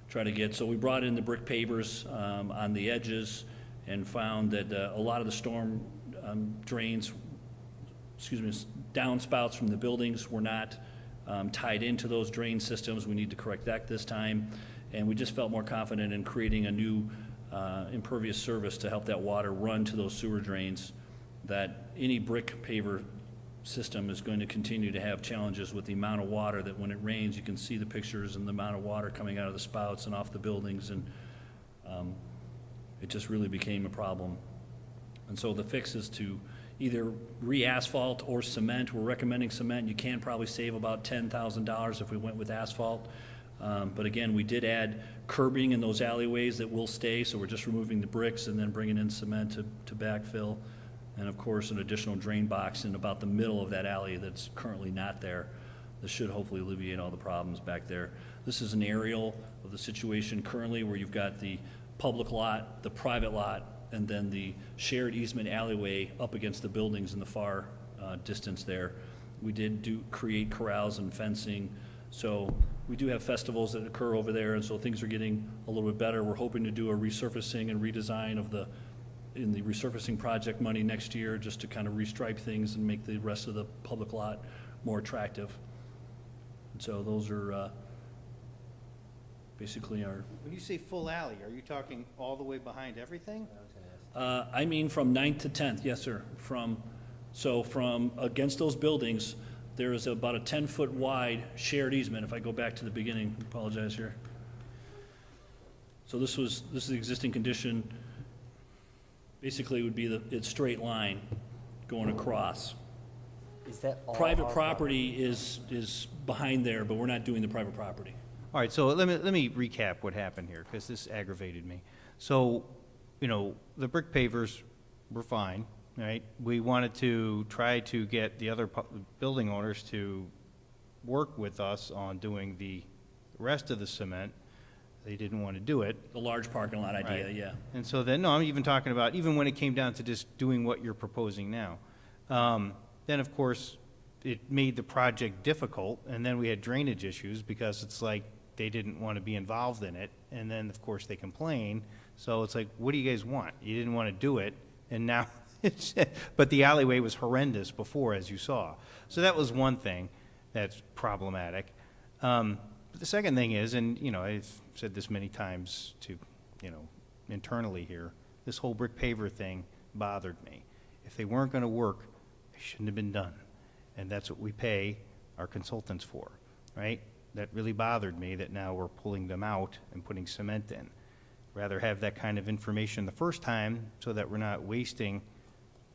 try to get, so we brought in the brick pavers on the edges and found that a lot of the storm drains, downspouts from the buildings were not tied into those drain systems. We need to correct that this time, and we just felt more confident in creating a new impervious surface to help that water run to those sewer drains. That any brick paver system is going to continue to have challenges with the amount of water that when it rains, you can see the pictures and the amount of water coming out of the spouts and off the buildings, and it just really became a problem. And so the fix is to either re-asphalt or cement. We're recommending cement. You can probably save about $10,000 if we went with asphalt. But again, we did add curbing in those alleyways that will stay, so we're just removing the bricks and then bringing in cement to backfill. And of course, an additional drain box in about the middle of that alley that's currently not there. This should hopefully alleviate all the problems back there. This is an aerial of the situation currently where you've got the public lot, the private lot, and then the shared easement alleyway up against the buildings in the far distance there. We did create corrals and fencing, so we do have festivals that occur over there, and so things are getting a little bit better. We're hoping to do a resurfacing and redesign in the resurfacing project money next year, just to kind of restripe things and make the rest of the public lot more attractive. And so those are basically our. When you say full alley, are you talking all the way behind everything? I mean from 9th to 10th, yes, sir. From against those buildings, there is about a 10-foot wide shared easement. If I go back to the beginning, I apologize here. So this is the existing condition. Basically, it would be its straight line going across. Is that all Private our property is behind there, but we're not doing the private property. All right, so let me recap what happened here, because this aggravated me. So, the brick pavers were fine, right? We wanted to try to get the other building owners to work with us on doing the rest of the cement. They didn't want to do it. The large parking lot idea, Right. yeah. And so then, no, I'm even talking about, even when it came down to just doing what you're proposing now. Then, of course, it made the project difficult, and then we had drainage issues because it's like they didn't want to be involved in it, and then, of course, they complain. So it's like, what do you guys want? You didn't want to do it, and now it's, but the alleyway was horrendous before, as you saw. So that was one thing that's problematic. But the second thing is, and, I've said this many times to, internally here, this whole brick paver thing bothered me. If they weren't going to work, they shouldn't have been done. And that's what we pay our consultants for, right? That really bothered me that now we're pulling them out and putting cement in. Rather have that kind of information the first time so that we're not wasting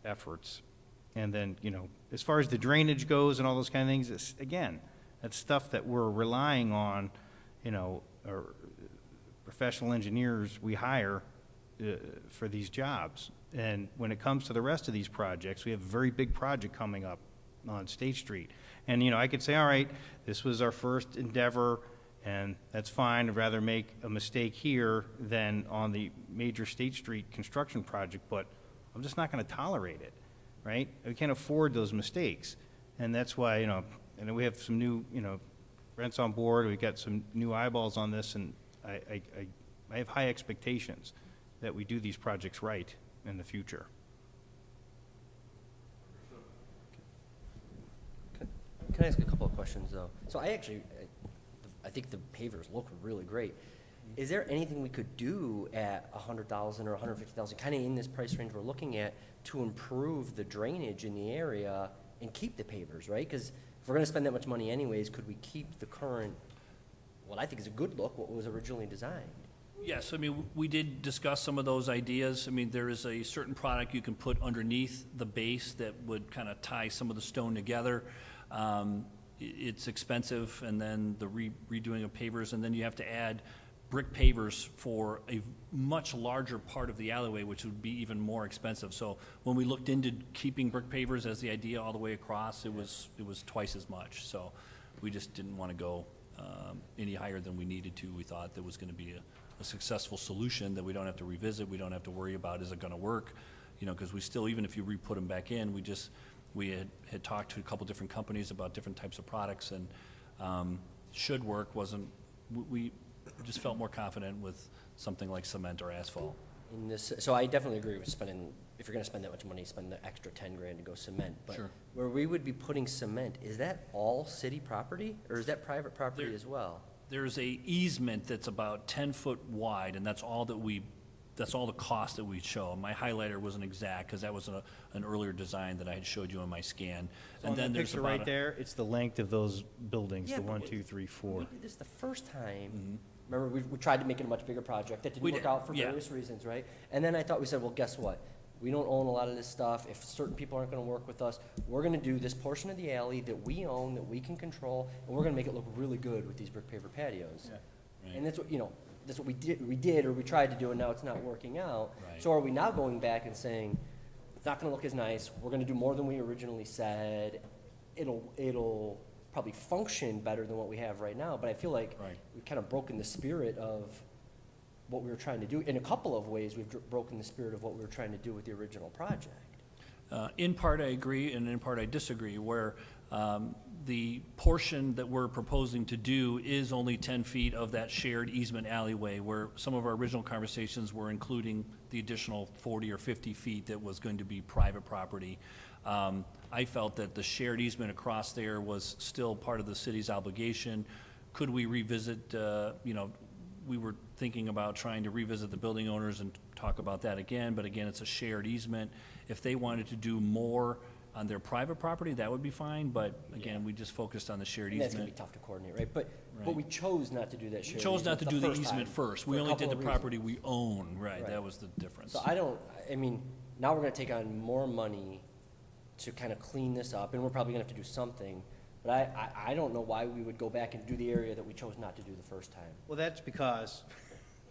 efforts. And then, as far as the drainage goes and all those kind of things, again, that's stuff that we're relying on, or professional engineers we hire for these jobs. And when it comes to the rest of these projects, we have a very big project coming up on State Street. And, I could say, all right, this was our first endeavor, and that's fine. I'd rather make a mistake here than on the major State Street construction project, but I'm just not going to tolerate it, right? We can't afford those mistakes. And that's why, and we have some new, rents on board. We've got some new eyeballs on this, and I have high expectations that we do these projects right in the future. Can I ask a couple of questions, though? So I think the pavers look really great. Is there anything we could do at $100,000 or $150,000, kind of in this price range we're looking at, to improve the drainage in the area and keep the pavers, right? Because if we're going to spend that much money anyways, could we keep the current, what I think is a good look, what was originally designed? Yes, we did discuss some of those ideas. There is a certain product you can put underneath the base that would kind of tie some of the stone together. It's expensive, and then the redoing of pavers, and then you have to add brick pavers for a much larger part of the alleyway, which would be even more expensive. So when we looked into keeping brick pavers as the idea all the way across, it was twice as much. So we just didn't want to go any higher than we needed to. We thought there was going to be a successful solution that we don't have to revisit. We don't have to worry about, is it going to work? Because we still, even if you re-put them back in, we had talked to a couple different companies about different types of products, and should work. We just felt more confident with something like cement or asphalt. So I definitely agree with spending, if you're going to spend that much money, spend the extra 10 grand to go cement. But Sure. Where we would be putting cement, is that all city property, or is that private property as well? There's a easement that's about 10 foot wide, and that's all the cost that we show. My highlighter wasn't exact, because that was an earlier design that I had showed you on my scan. So and then on the there's picture about right there, it's the length of those buildings, Yeah, the but 1, 2, 3, 4. We did this the first time. Remember, we tried to make it a much bigger project. That didn't work out for various reasons, right? And then I thought, we said, well, guess what? we don't own a lot of this stuff. If certain people aren't gonna work with us, we're gonna do this portion of the alley that we own, that we can control, and we're gonna make it look really good with these brick paver patios. And that's what, that's what we did, or we tried to do, and now it's not working out. Right. So are we now going back and saying, it's not gonna look as nice, we're gonna do more than we originally said, it'll probably function better than what we have right now, but I feel like we've kind of broken the spirit of what we were trying to do. In a couple of ways, we've broken the spirit of what we were trying to do with the original project. In part, I agree, and in part, I disagree, where the portion that we're proposing to do is only 10 feet of that shared easement alleyway, where some of our original conversations were including the additional 40 or 50 feet that was going to be private property. I felt that the shared easement across there was still part of the city's obligation. Could we revisit, we were thinking about trying to revisit the building owners and talk about that again, but again, it's a shared easement. If they wanted to do more on their private property, that would be fine, but again, we just focused on the shared And easement. that's gonna be tough to coordinate, right? But we chose not to do that shared We chose not to do the first easement time first. for We a only did couple the of property reasons. we own, right, Right. that was the difference. So now we're gonna take on more money to kind of clean this up, and we're probably gonna have to do something. But I don't know why we would go back and do the area that we chose not to do the first time. Well, that's because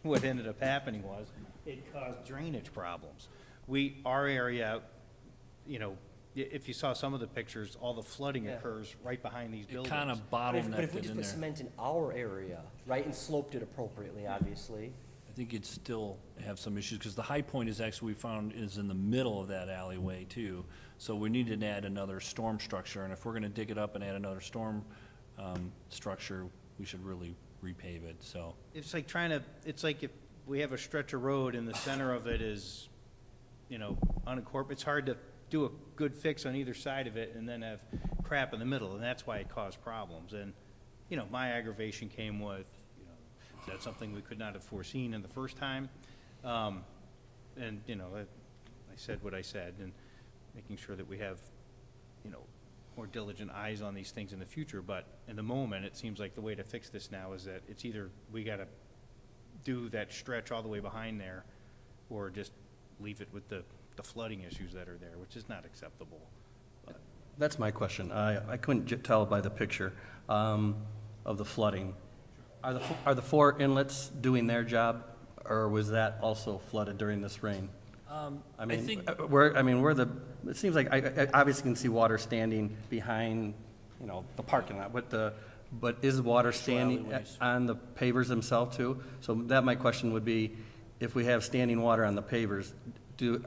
what ended up happening was it caused drainage problems. Our area, if you saw some of the pictures, all the flooding occurs right behind these It buildings. kind of But if bottlenecked we it just in put there. cement in our area, right, and sloped it appropriately, obviously. I think you'd still have some issues, because the high point is actually, we found, is in the middle of that alleyway too. So we need to add another storm structure, and if we're gonna dig it up and add another storm structure, we should really repave it, so. It's like if we have a stretch of road and the center of it is, unincorporated, it's hard to do a good fix on either side of it and then have crap in the middle, and that's why it caused problems. And, my aggravation came with, is that something we could not have foreseen in the first time? I said what I said, and making sure that we have, more diligent eyes on these things in the future. But in the moment, it seems like the way to fix this now is that it's either we gotta do that stretch all the way behind there, or just leave it with the flooding issues that are there, which is not acceptable. But That's my question. I couldn't tell by the picture of the flooding. Are the 4 inlets doing their job, or was that also flooded during this rain? I think, It seems like I obviously can see water standing behind, the parking lot, but is water standing alleyways. on the pavers themselves too? So my question would be, if we have standing water on the pavers,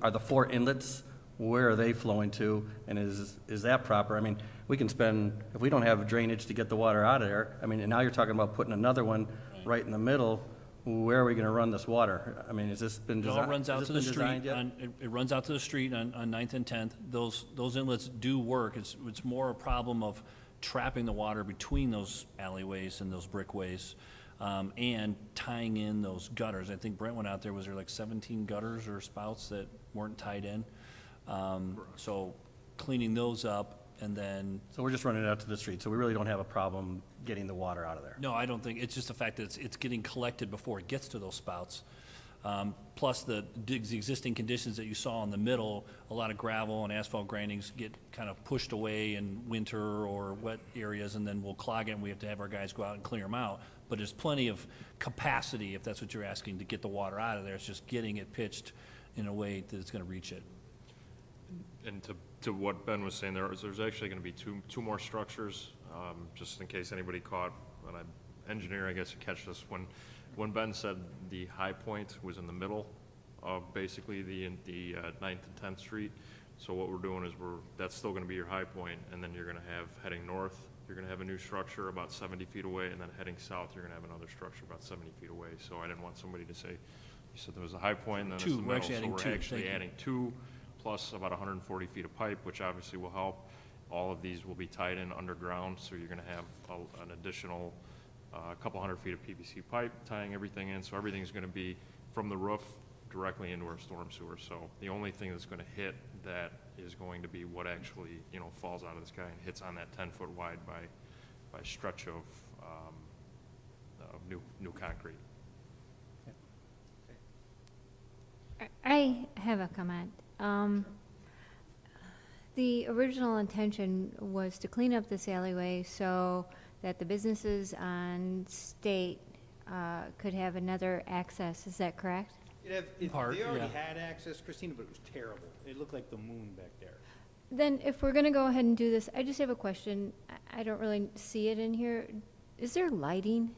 are the 4 inlets, where are they flowing to, and is that proper? I mean, we can spend, if we don't have drainage to get the water out of there, and now you're talking about putting another one right in the middle, where are we gonna run this water? Has this been it designed? all runs out to the street, Yet? it runs out to the street on 9th and 10th. Those inlets do work. It's more a problem of trapping the water between those alleyways and those brickways, and tying in those gutters. I think Brent went out there, was there like 17 gutters or spouts that weren't tied in? So cleaning those up, and then, So we're just running it out to the street, so we really don't have a problem getting the water out of there? no, I don't think, it's just the fact that it's getting collected before it gets to those spouts. Plus the existing conditions that you saw in the middle, a lot of gravel and asphalt grindings get kind of pushed away in winter or wet areas, and then we'll clog it, and we have to have our guys go out and clear them out. But there's plenty of capacity, if that's what you're asking, to get the water out of there. It's just getting it pitched in a way that it's gonna reach it. And to what Ben was saying, there's actually gonna be two more structures, just in case anybody caught, when I'm engineer, I guess you catch this, when Ben said the high point was in the middle of basically the 9th and 10th Street. So what we're doing is that's still gonna be your high point, and then you're gonna have, heading north, you're gonna have a new structure about 70 feet away, and then heading south, you're gonna have another structure about 70 feet away. So I didn't want somebody to say, you said there was a high point, and then it's the Two, middle. we're actually adding two. So we're actually Thank you. adding 2, plus about 140 feet of pipe, which obviously will help. All of these will be tied in underground, so you're gonna have an additional couple hundred feet of PVC pipe tying everything in, so everything's gonna be from the roof directly into our storm sewer. So the only thing that's gonna hit that is going to be what actually, falls out of the sky and hits on that 10-foot wide by stretch of new concrete. I have a comment. The original intention was to clean up this alleyway so that the businesses on State could have another access. Is that correct? Part, They already yeah. had access, Christina, but it was terrible. It looked like the moon back there. Then if we're gonna go ahead and do this, I just have a question. I don't really see it in here. Is there lighting?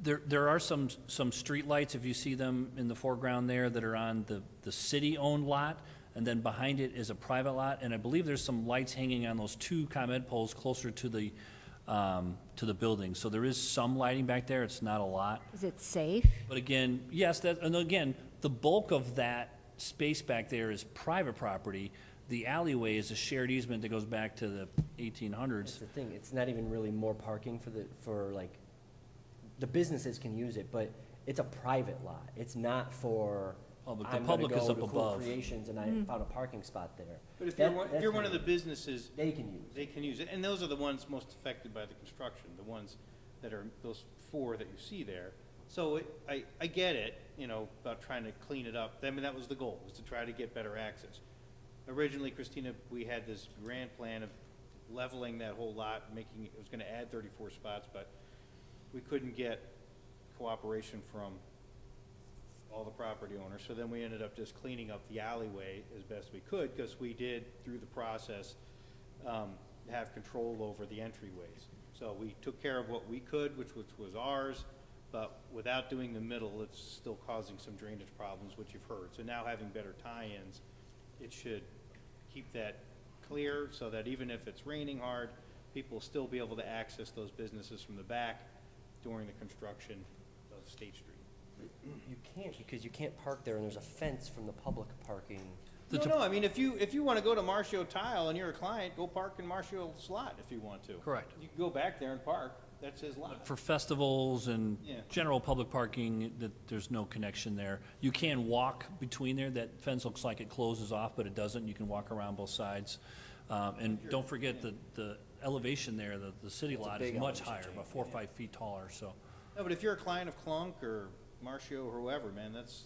There are some street lights, if you see them in the foreground there, that are on the city-owned lot, and then behind it is a private lot, and I believe there's some lights hanging on those two ComEd poles closer to the building. So there is some lighting back there. It's not a lot. Is it safe? But again, yes, and again, the bulk of that space back there is private property. The alleyway is a shared easement that goes back to the 1800s. That's the thing, it's not even really more parking for like, the businesses can use it, but it's a private lot. It's not for, Public. The I'm gonna public is go up to Cool above. Creations and I found a parking spot there. But if That- you're one that's of the businesses, They can use. they can use it. And those are the ones most affected by the construction, the ones that are, those four that you see there. So I get it, about trying to clean it up. I mean, that was the goal, was to try to get better access. Originally, Christina, we had this grand plan of leveling that whole lot, making, it was gonna add 34 spots, but we couldn't get cooperation from all the property owners. So then we ended up just cleaning up the alleyway as best we could, because we did, through the process, have control over the entryways. So we took care of what we could, which was ours, but without doing the middle, it's still causing some drainage problems, which you've heard. So now having better tie-ins, it should keep that clear, so that even if it's raining hard, people will still be able to access those businesses from the back during the construction of State Street. You can't, because you can't park there and there's a fence from the public parking. No, I mean, if you want to go to Marcio Tile and you're a client, go park in Marcio's lot if you want to. Correct. You can go back there and park, that's his lot. For festivals and Yeah. general public parking, there's no connection there. You can walk between there. That fence looks like it closes off, but it doesn't. You can walk around both sides. And don't forget the elevation there, the city It's a lot is big much elevation higher, change, about 4 or 5 feet taller, so. No, but if you're a client of Clunk or Marcio or whoever, man, that's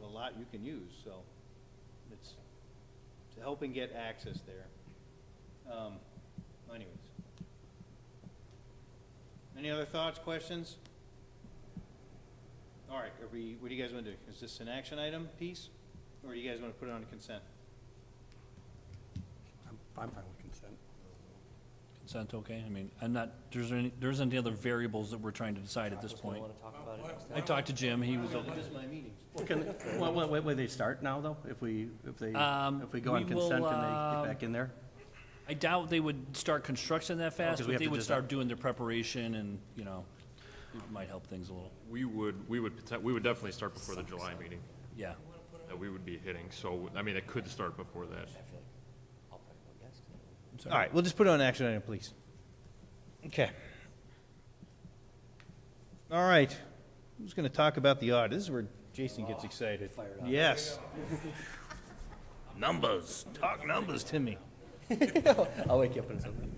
a lot you can use, so it's helping get access there. Anyways. Any other thoughts, questions? All right, what do you guys want to do? Is this an action item piece, or do you guys want to put it on consent? I'm fine with consent. Consent, okay? I mean, there isn't any other variables that we're trying to decide at this point. Want to talk about it next time? I talked to Jim, he was, Just my meetings. Will they start now, though? If we go on we consent, can will, they get back in there? I doubt they would start construction that fast, 'cause we but have they to would just- start doing their preparation and, it might help things a little. We would definitely start before the July meeting Yeah. that we would be hitting. So, I mean, it could start before that. I feel like I'll probably go yes. 'Cause All right, we'll just put it on action item, please. Okay. All right, who's going to talk about the audit? This is where Jason gets excited. fired up. Yes. Numbers, talk numbers to me. I'll wake you up in a second.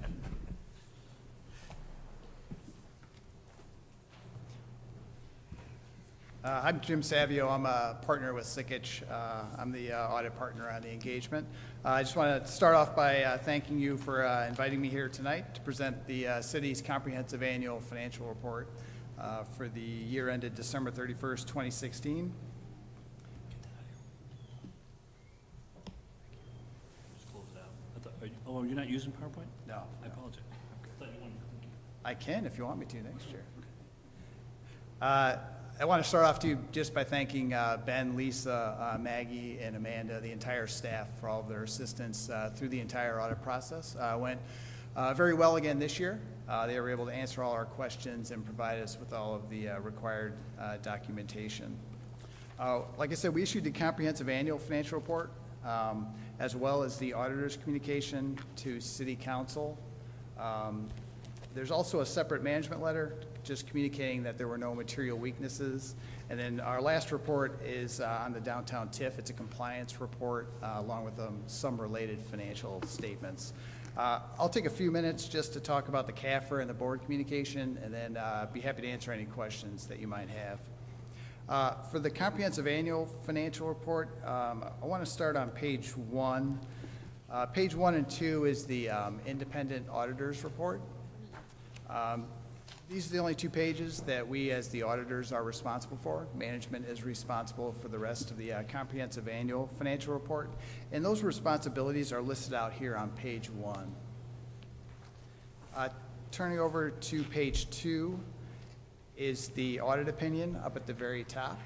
I'm Jim Savio. I'm a partner with Sikich. I'm the audit partner on the engagement. I just want to start off by thanking you for inviting me here tonight to present the city's comprehensive annual financial report for the year ended December 31st, 2016. Just close it out. You're not using PowerPoint? No, I apologize. I thought you wanted to. I can if you want me to next year. I want to start off too just by thanking Ben, Lisa, Maggie, and Amanda, the entire staff, for all of their assistance through the entire audit process. Went very well again this year. They were able to answer all our questions and provide us with all of the required documentation. Like I said, we issued the comprehensive annual financial report, as well as the auditor's communication to City Council. There's also a separate management letter just communicating that there were no material weaknesses. And then our last report is on the downtown TIF. It's a compliance report along with some related financial statements. I'll take a few minutes just to talk about the CAFR and the board communication, and then be happy to answer any questions that you might have. For the comprehensive annual financial report, I want to start on page 1. Page 1 and 2 is the independent auditor's report. These are the only 2 pages that we as the auditors are responsible for. Management is responsible for the rest of the comprehensive annual financial report. And those responsibilities are listed out here on page 1. Turning over to page 2 is the audit opinion up at the very top.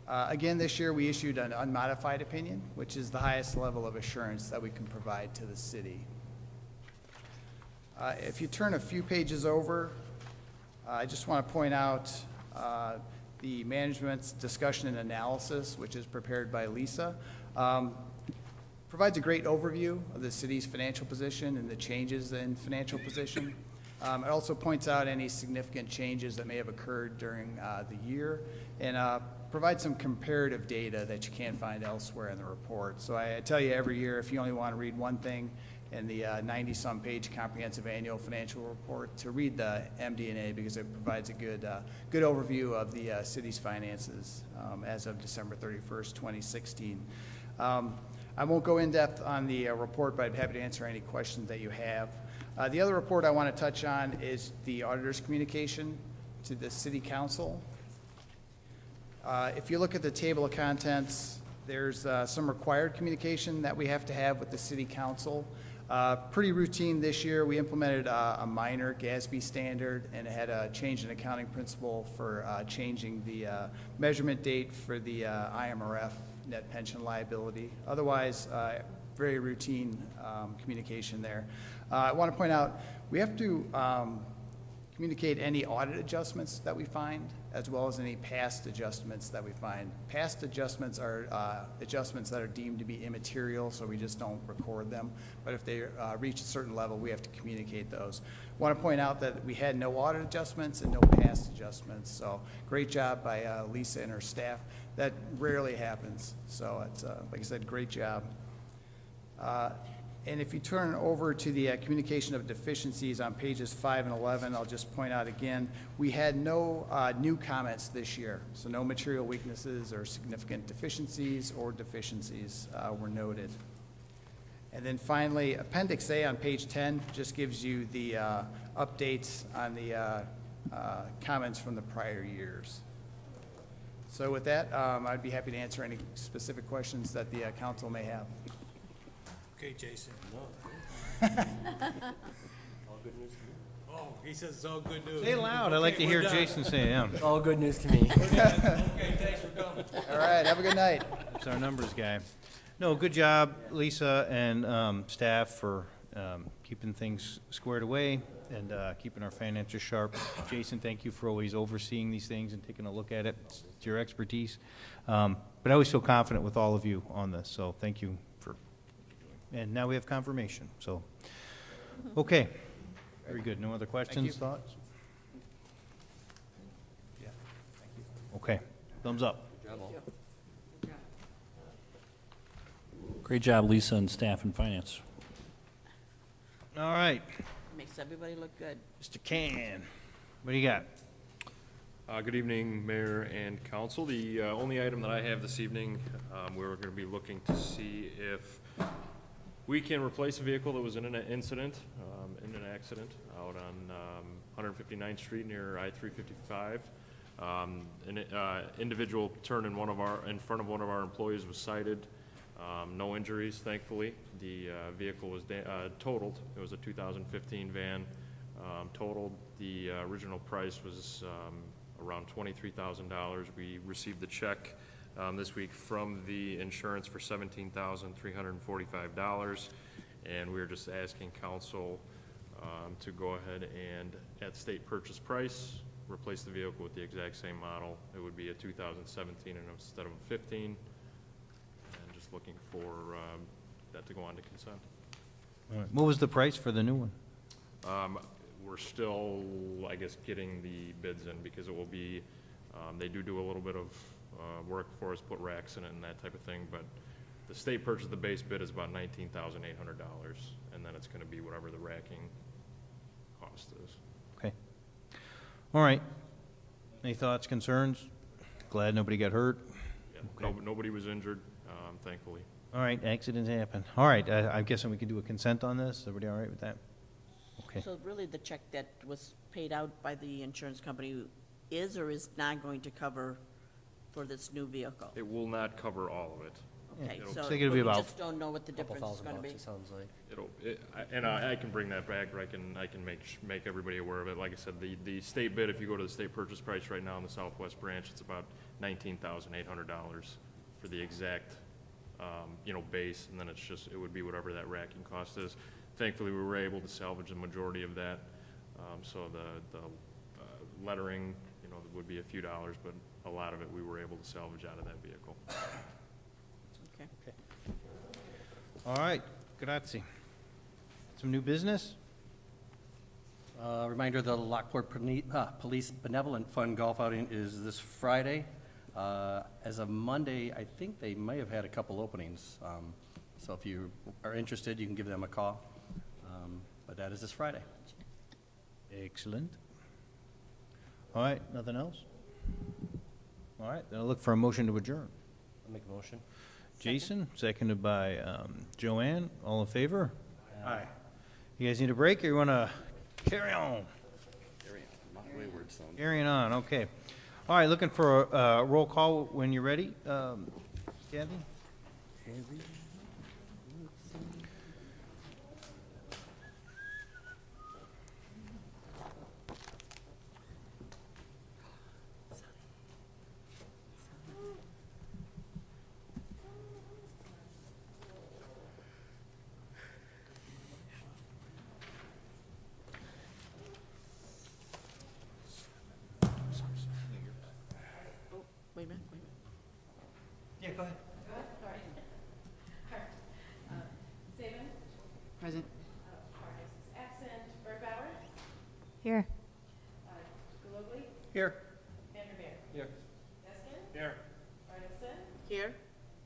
Again, this year we issued an unmodified opinion, which is the highest level of assurance that we can provide to the city. If you turn a few pages over, I just want to point out the management's discussion and analysis, which is prepared by Lisa. Provides a great overview of the city's financial position and the changes in financial position. It also points out any significant changes that may have occurred during the year, and provides some comparative data that you can't find elsewhere in the report. So I tell you every year, if you only want to read one thing in the 90-some page comprehensive annual financial report, to read the MD&A, because it provides a good overview of the city's finances as of December 31st, 2016. I won't go in depth on the report, but I'm happy to answer any questions that you have. The other report I want to touch on is the auditor's communication to the city council. If you look at the table of contents, there's some required communication that we have to have with the city council. Pretty routine this year. We implemented a minor GASB standard, and it had a change in accounting principle for changing the measurement date for the IMRF net pension liability. Otherwise, very routine communication there. I want to point out, we have to communicate any audit adjustments that we find, as well as any past adjustments that we find. Past adjustments are adjustments that are deemed to be immaterial, so we just don't record them. But if they reach a certain level, we have to communicate those. I want to point out that we had no audit adjustments and no past adjustments. So great job by Lisa and her staff. That rarely happens. So it's, like I said, great job. And if you turn over to the communication of deficiencies on pages 5 and 11, I'll just point out again, we had no new comments this year. So no material weaknesses or significant deficiencies were noted. And then finally, Appendix A on page 10 just gives you the updates on the comments from the prior years. So with that, I'd be happy to answer any specific questions that the council may have. Okay, Jason. All good news to me. Oh, he says it's all good news. Say it loud. I like to hear Jason say, yeah. All good news to me. Okay, thanks for coming. All right, have a good night. That's our numbers guy. No, good job, Lisa and staff, for keeping things squared away and keeping our finances sharp. Jason, thank you for always overseeing these things and taking a look at it. It's your expertise. But I always feel confident with all of you on this, so thank you for. And now we have confirmation, so. Okay, very good. No other questions, thoughts? Yeah, thank you. Okay, thumbs up. Great job, Lisa and staff and finance. All right, Makes everybody look good. Mr. Can, what do you got? Good evening, Mayor and Council. The only item that I have this evening, we're going to be looking to see if we can replace a vehicle that was in an incident, in an accident out on 159th Street near I-355. An individual turned in front of one of our employees was cited. No injuries, thankfully. The vehicle was totaled. It was a 2015 van, totaled. The original price was around $23,000. We received the check this week from the insurance for $17,345, and we're just asking council to go ahead and, at state purchase price, replace the vehicle with the exact same model. It would be a 2017 instead of a 15, and just looking for that to go on to consent. All right. What was the price for the new one? We're still, I guess, getting the bids in, because it will be, they do a little bit of work for us, put racks in it and that type of thing, but the state purchase, the base bid is about $19,800, and then it's going to be whatever the racking cost is. Okay. All right. Any thoughts, concerns, glad nobody got hurt. Yeah, nobody was injured, thankfully. All right, accidents happen. All right, I'm guessing we can do a consent on this. Everybody all right with that? Okay. So really, the check that was paid out by the insurance company is or is not going to cover for this new vehicle? It will not cover all of it. Okay, It'll- so So it'll be we about- just don't know what the Couple difference is thousand gonna bucks, be. it sounds like. I can bring that back, or I can make everybody aware of it. Like I said, the state bid, if you go to the state purchase price right now in the Southwest branch, it's about $19,800 for the exact, base, and then it would be whatever that racking cost is. Thankfully, we were able to salvage the majority of that, so the lettering, would be a few dollars, but a lot of it we were able to salvage out of that vehicle. Okay. All right, grazie. Some new business? Reminder, the Lockport Police Benevolent Fund golf outing is this Friday. As of Monday, I think they may have had a couple openings. So if you are interested, you can give them a call. But that is this Friday. Excellent. All right, nothing else? All right, then I'll look for a motion to adjourn. I'll make a motion. Jason, seconded by Joanne. All in favor? Aye. You guys need a break, or you want to carry on? Wayward son. Carrying on, okay. All right, looking for a roll call when you're ready. Kathy? Wait a minute. Yeah, go ahead. Saban? Present. Vargas is absent. Bergbauer? Here. Galogly? Here. Vandermeer? Here. Deskin? Here. Arneson? Here?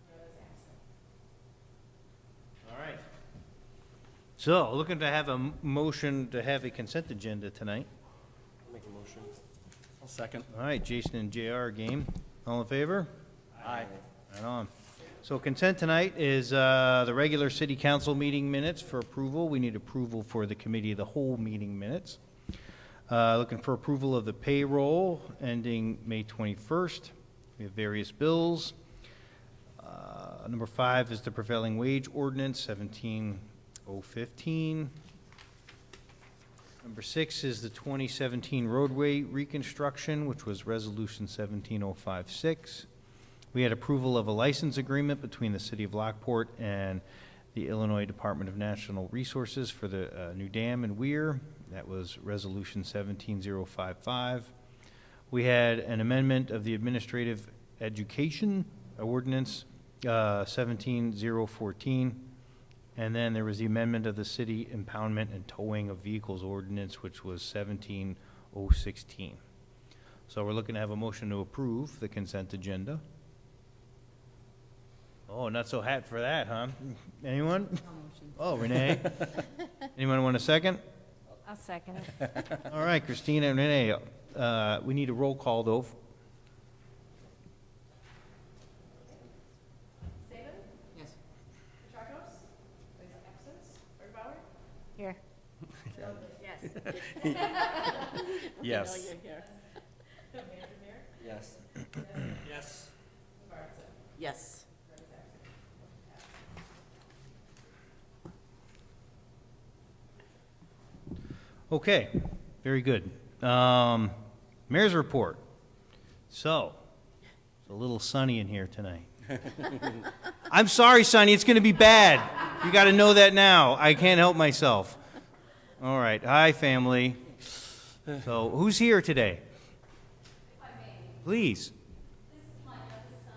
Rhoda's absent. All right. So, looking to have a motion to have a consent agenda tonight. I'll make a motion. I'll second. All right, Jason and JR game. All in favor? Aye. Right on. So consent tonight is the regular city council meeting minutes for approval. We need approval for the committee of the whole meeting minutes. Looking for approval of the payroll ending May 21st. We have various bills. Number 5 is the prevailing wage ordinance, 17015. Number 6 is the 2017 roadway reconstruction, which was resolution 17056. We had approval of a license agreement between the City of Lockport and the Illinois Department of Natural Resources for the new dam in Weir. That was resolution 17055. We had an amendment of the administrative education ordinance 17014. And then there was the amendment of the city impoundment and towing of vehicles ordinance, which was 17016. So we're looking to have a motion to approve the consent agenda. Oh, not so hot for that, huh? Anyone? Oh, Renee. Anyone want a second? I'll second it. All right, Christina and Renee, we need a roll call, though. Saban? Yes. Petracos? Is absent. Bergbauer? Here. Yes. Yes. I know you're here. Vandermeer? Yes. Yes. Barton? Yes. Rhoda's absent. Okay, very good. Mayor's report. So, it's a little sunny in here tonight. I'm sorry, Sonny, it's going to be bad. You got to know that now. I can't help myself. All right, hi, family. So, who's here today? Please. This is my youngest son,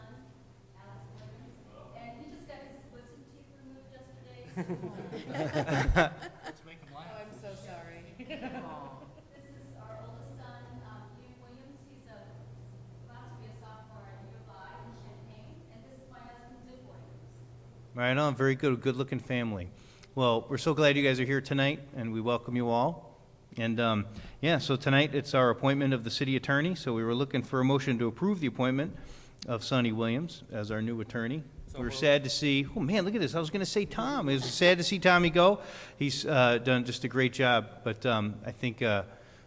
Alex Williams, and he just got his wisdom teeth removed yesterday. Let's make them laugh. I'm so sorry. This is our oldest son, Ian Williams. He's about to be a sophomore at U of I in Champaign, and this is my husband, Dick Williams. Right on, very good, good-looking family. Well, we're so glad you guys are here tonight, and we welcome you all. And, yeah, so tonight it's our appointment of the city attorney, so we were looking for a motion to approve the appointment of Sonny Williams as our new attorney. We were sad to see, oh man, look at this, I was going to say Tom. It was sad to see Tommy go. He's done just a great job, but I think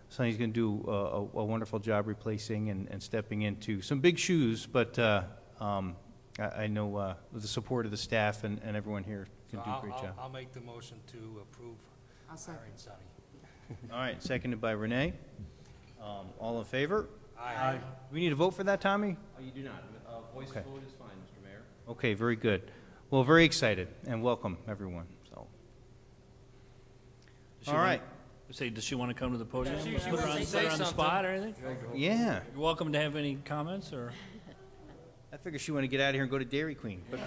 Sonny's going to do a wonderful job replacing and stepping into some big shoes, but I know with the support of the staff and everyone here can do a great job. I'll make the motion to approve hiring Sonny. All right, seconded by Renee. All in favor? Aye. Do we need a vote for that, Tommy? You do not. Voice Okay. vote is fine, Mr. Mayor. Okay, very good. Well, very excited, and welcome, everyone, so. All right. Does she want to come to the podium? She Put her wants on, to put say her on the something. spot or anything? Yeah. You're welcome to have any comments, or? I figure she want to get out of here and go to Dairy Queen. But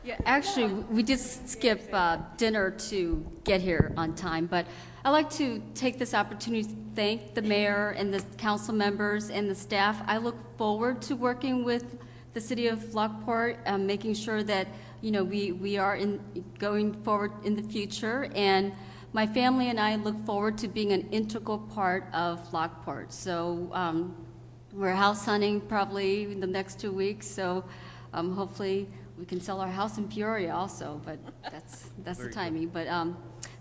Yeah, actually, we did skip dinner to get here on time, but I'd like to take this opportunity to thank the mayor and the council members and the staff. I look forward to working with the city of Lockport, making sure that, you know, we are going forward in the future, and my family and I look forward to being an integral part of Lockport. So we're house hunting probably in the next 2 weeks, so hopefully we can sell our house in Peoria also, but that's the timing. But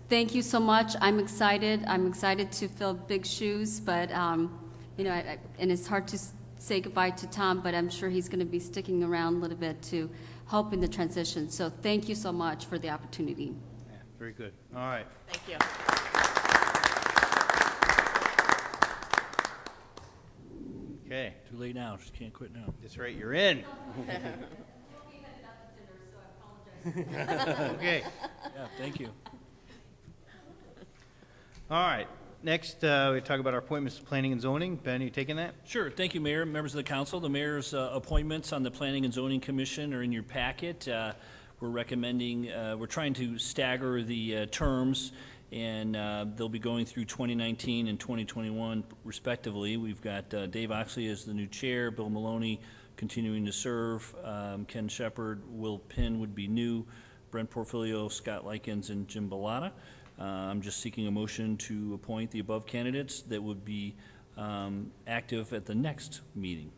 thank you so much. I'm excited. I'm excited to fill big shoes, but you know, and it's hard to say goodbye to Tom, but I'm sure he's going to be sticking around a little bit to help in the transition. So thank you so much for the opportunity. yeah, very good. All right. Thank you. Okay. Too late now, she can't quit now. That's right, you're in. Okay. Yeah, thank you. All right. Next, we talk about our appointments to planning and zoning. Ben, you taking that? Sure. Thank you, Mayor, members of the council. The mayor's appointments on the Planning and Zoning Commission are in your packet. We're recommending, we're trying to stagger the terms, and they'll be going through 2019 and 2021 respectively. We've got Dave Oxley as the new chair, Bill Maloney continuing to serve, Ken Shepard, Will Pinn would be new, Brent Porfilio, Scott Likens, and Jim Bellata. I'm just seeking a motion to appoint the above candidates that would be active at the next meeting,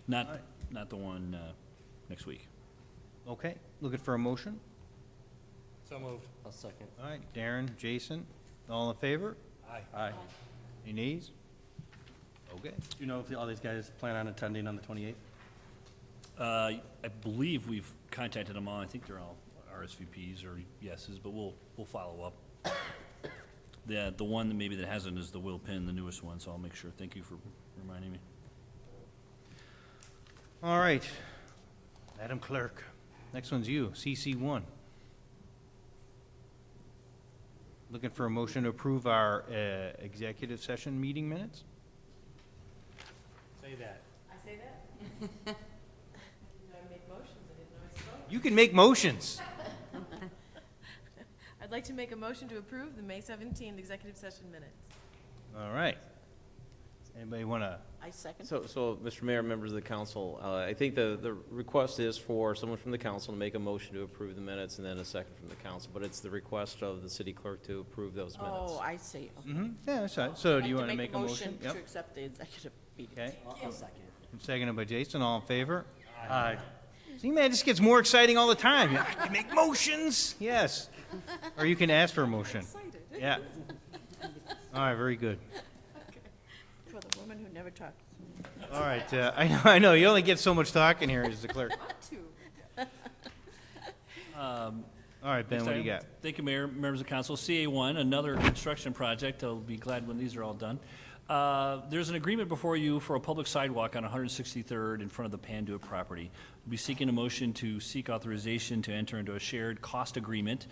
not the one next week. Okay. Looking for a motion? So moved. I'll second. All right. Darren, Jason, all in favor? Aye. Aye. Any nays? Okay. Do you know if all these guys plan on attending on the 28th? I believe we've contacted them all. I think they're all RSVPs or yeses, but we'll follow up. The one that maybe that hasn't is the Will Pinn, the newest one, so I'll make sure. Thank you for reminding me. All right. Madam Clerk, next one's you, CC1. Looking for a motion to approve our executive session meeting minutes? Say that. I say that? I didn't know I made motions, I didn't know I spoke. You can make motions. I'd like to make a motion to approve the May 17th executive session minutes. All right. Anybody want to? I second. So, Mr. Mayor, members of the council, I think the request is for someone from the council to make a motion to approve the minutes and then a second from the council, but it's the request of the city clerk to approve those minutes. Oh, I see. Mm-hmm. Yeah, that's right. So do you I'd want like to make a motion? To accept the executive meeting. Okay. I'll second. Seconded by Jason. All in favor? Aye. See, man, this gets more exciting all the time. I can make motions. Yes. Or you can ask for a motion. Yeah. All right, very good. For the woman who never talks. All right, I know. You only get so much talking here as the clerk. All right, Ben, what do you got? Thank you, Mayor, members of council. CA1, another construction project. I'll be glad when these are all done. There's an agreement before you for a public sidewalk on 163rd in front of the Panduit property. We'll be seeking a motion to seek authorization to enter into a shared cost agreement,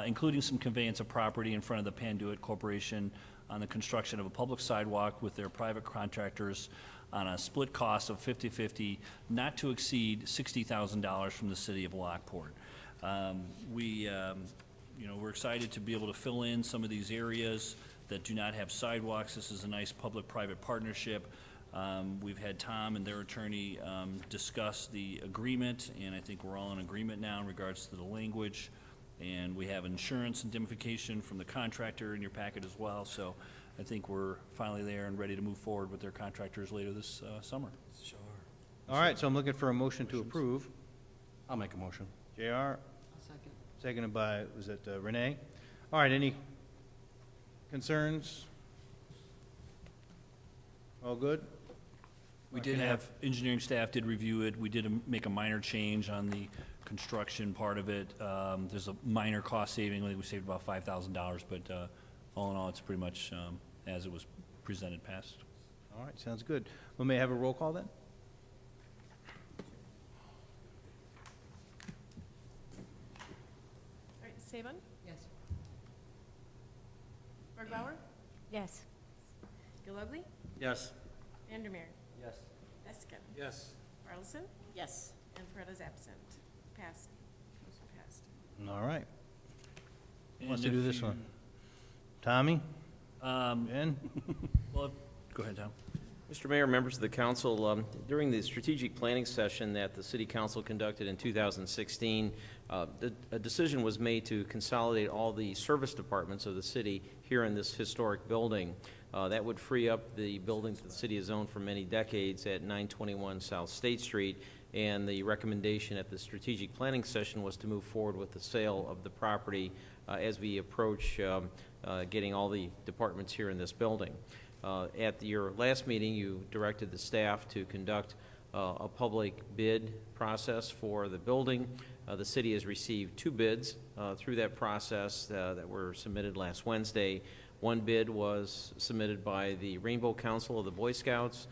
including some conveyance of property in front of the Panduit Corporation on the construction of a public sidewalk with their private contractors on a split cost of 50-50, not to exceed $60,000 from the city of Lockport. We're excited to be able to fill in some of these areas that do not have sidewalks. This is a nice public-private partnership. We've had Tom and their attorney discuss the agreement, and I think we're all in agreement now in regards to the language. And we have insurance indemnification from the contractor in your packet as well. So I think we're finally there and ready to move forward with their contractors later this summer. Sure. All right, so I'm looking for a motion to approve. I'll make a motion. JR, Second. seconded by, was it Renee? All right, any concerns? All good? We did have, engineering staff did review it. We did make a minor change on the construction part of it. There's a minor cost saving. I think we saved about $5,000, but all in all, it's pretty much as it was presented past. All right, sounds good. We may have a roll call then? All right, Saban? Yes. Bergbauer? Yes. Gillespie? Yes. Vandermeer? Yes. Eskin? Yes. Carlson? Yes. And Freda's absent. Passed. Motion passed. All right. Who wants And to do if this you- one? Tommy? Ben? Well, go ahead, Tom. Mr. Mayor, members of the council, during the strategic planning session that the city council conducted in 2016, a decision was made to consolidate all the service departments of the city here in this historic building. That would free up the building that the city has owned for many decades at 921 South State Street, and the recommendation at the strategic planning session was to move forward with the sale of the property as we approach getting all the departments here in this building. At your last meeting, you directed the staff to conduct a public bid process for the building. The city has received 2 bids through that process that were submitted last Wednesday. One bid was submitted by the Rainbow Council of the Boy Scouts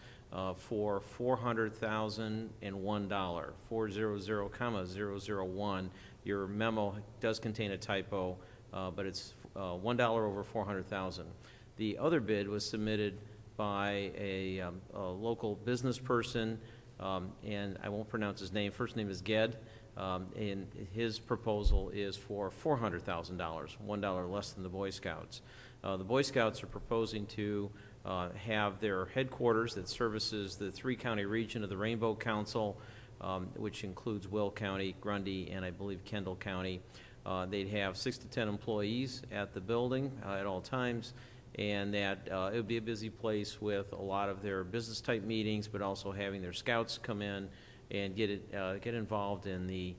for $400,001, 400,001. Your memo does contain a typo, but it's $1 over 400,000. The other bid was submitted by a local business person, and I won't pronounce his name. First name is Ged, and his proposal is for $400,000, $1 less than the Boy Scouts. The Boy Scouts are proposing to have their headquarters that services the 3-county region of the Rainbow Council, which includes Will County, Grundy, and I believe Kendall County. They'd have 6 to 10 employees at the building at all times, and that it would be a busy place with a lot of their business-type meetings, but also having their scouts come in and get involved in the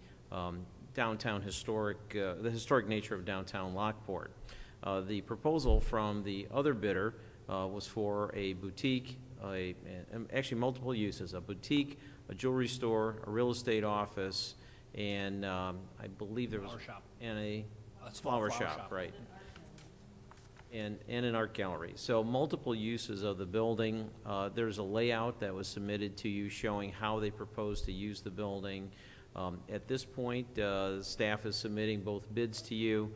downtown the historic nature of downtown Lockport. The proposal from the other bidder was for a boutique, actually multiple uses, a boutique, a jewelry store, a real estate office, and I believe there was... Flower shop. And a Flower flower shop, shop. right. And an art gallery. So multiple uses of the building. There's a layout that was submitted to you showing how they propose to use the building. At this point, staff is submitting both bids to you.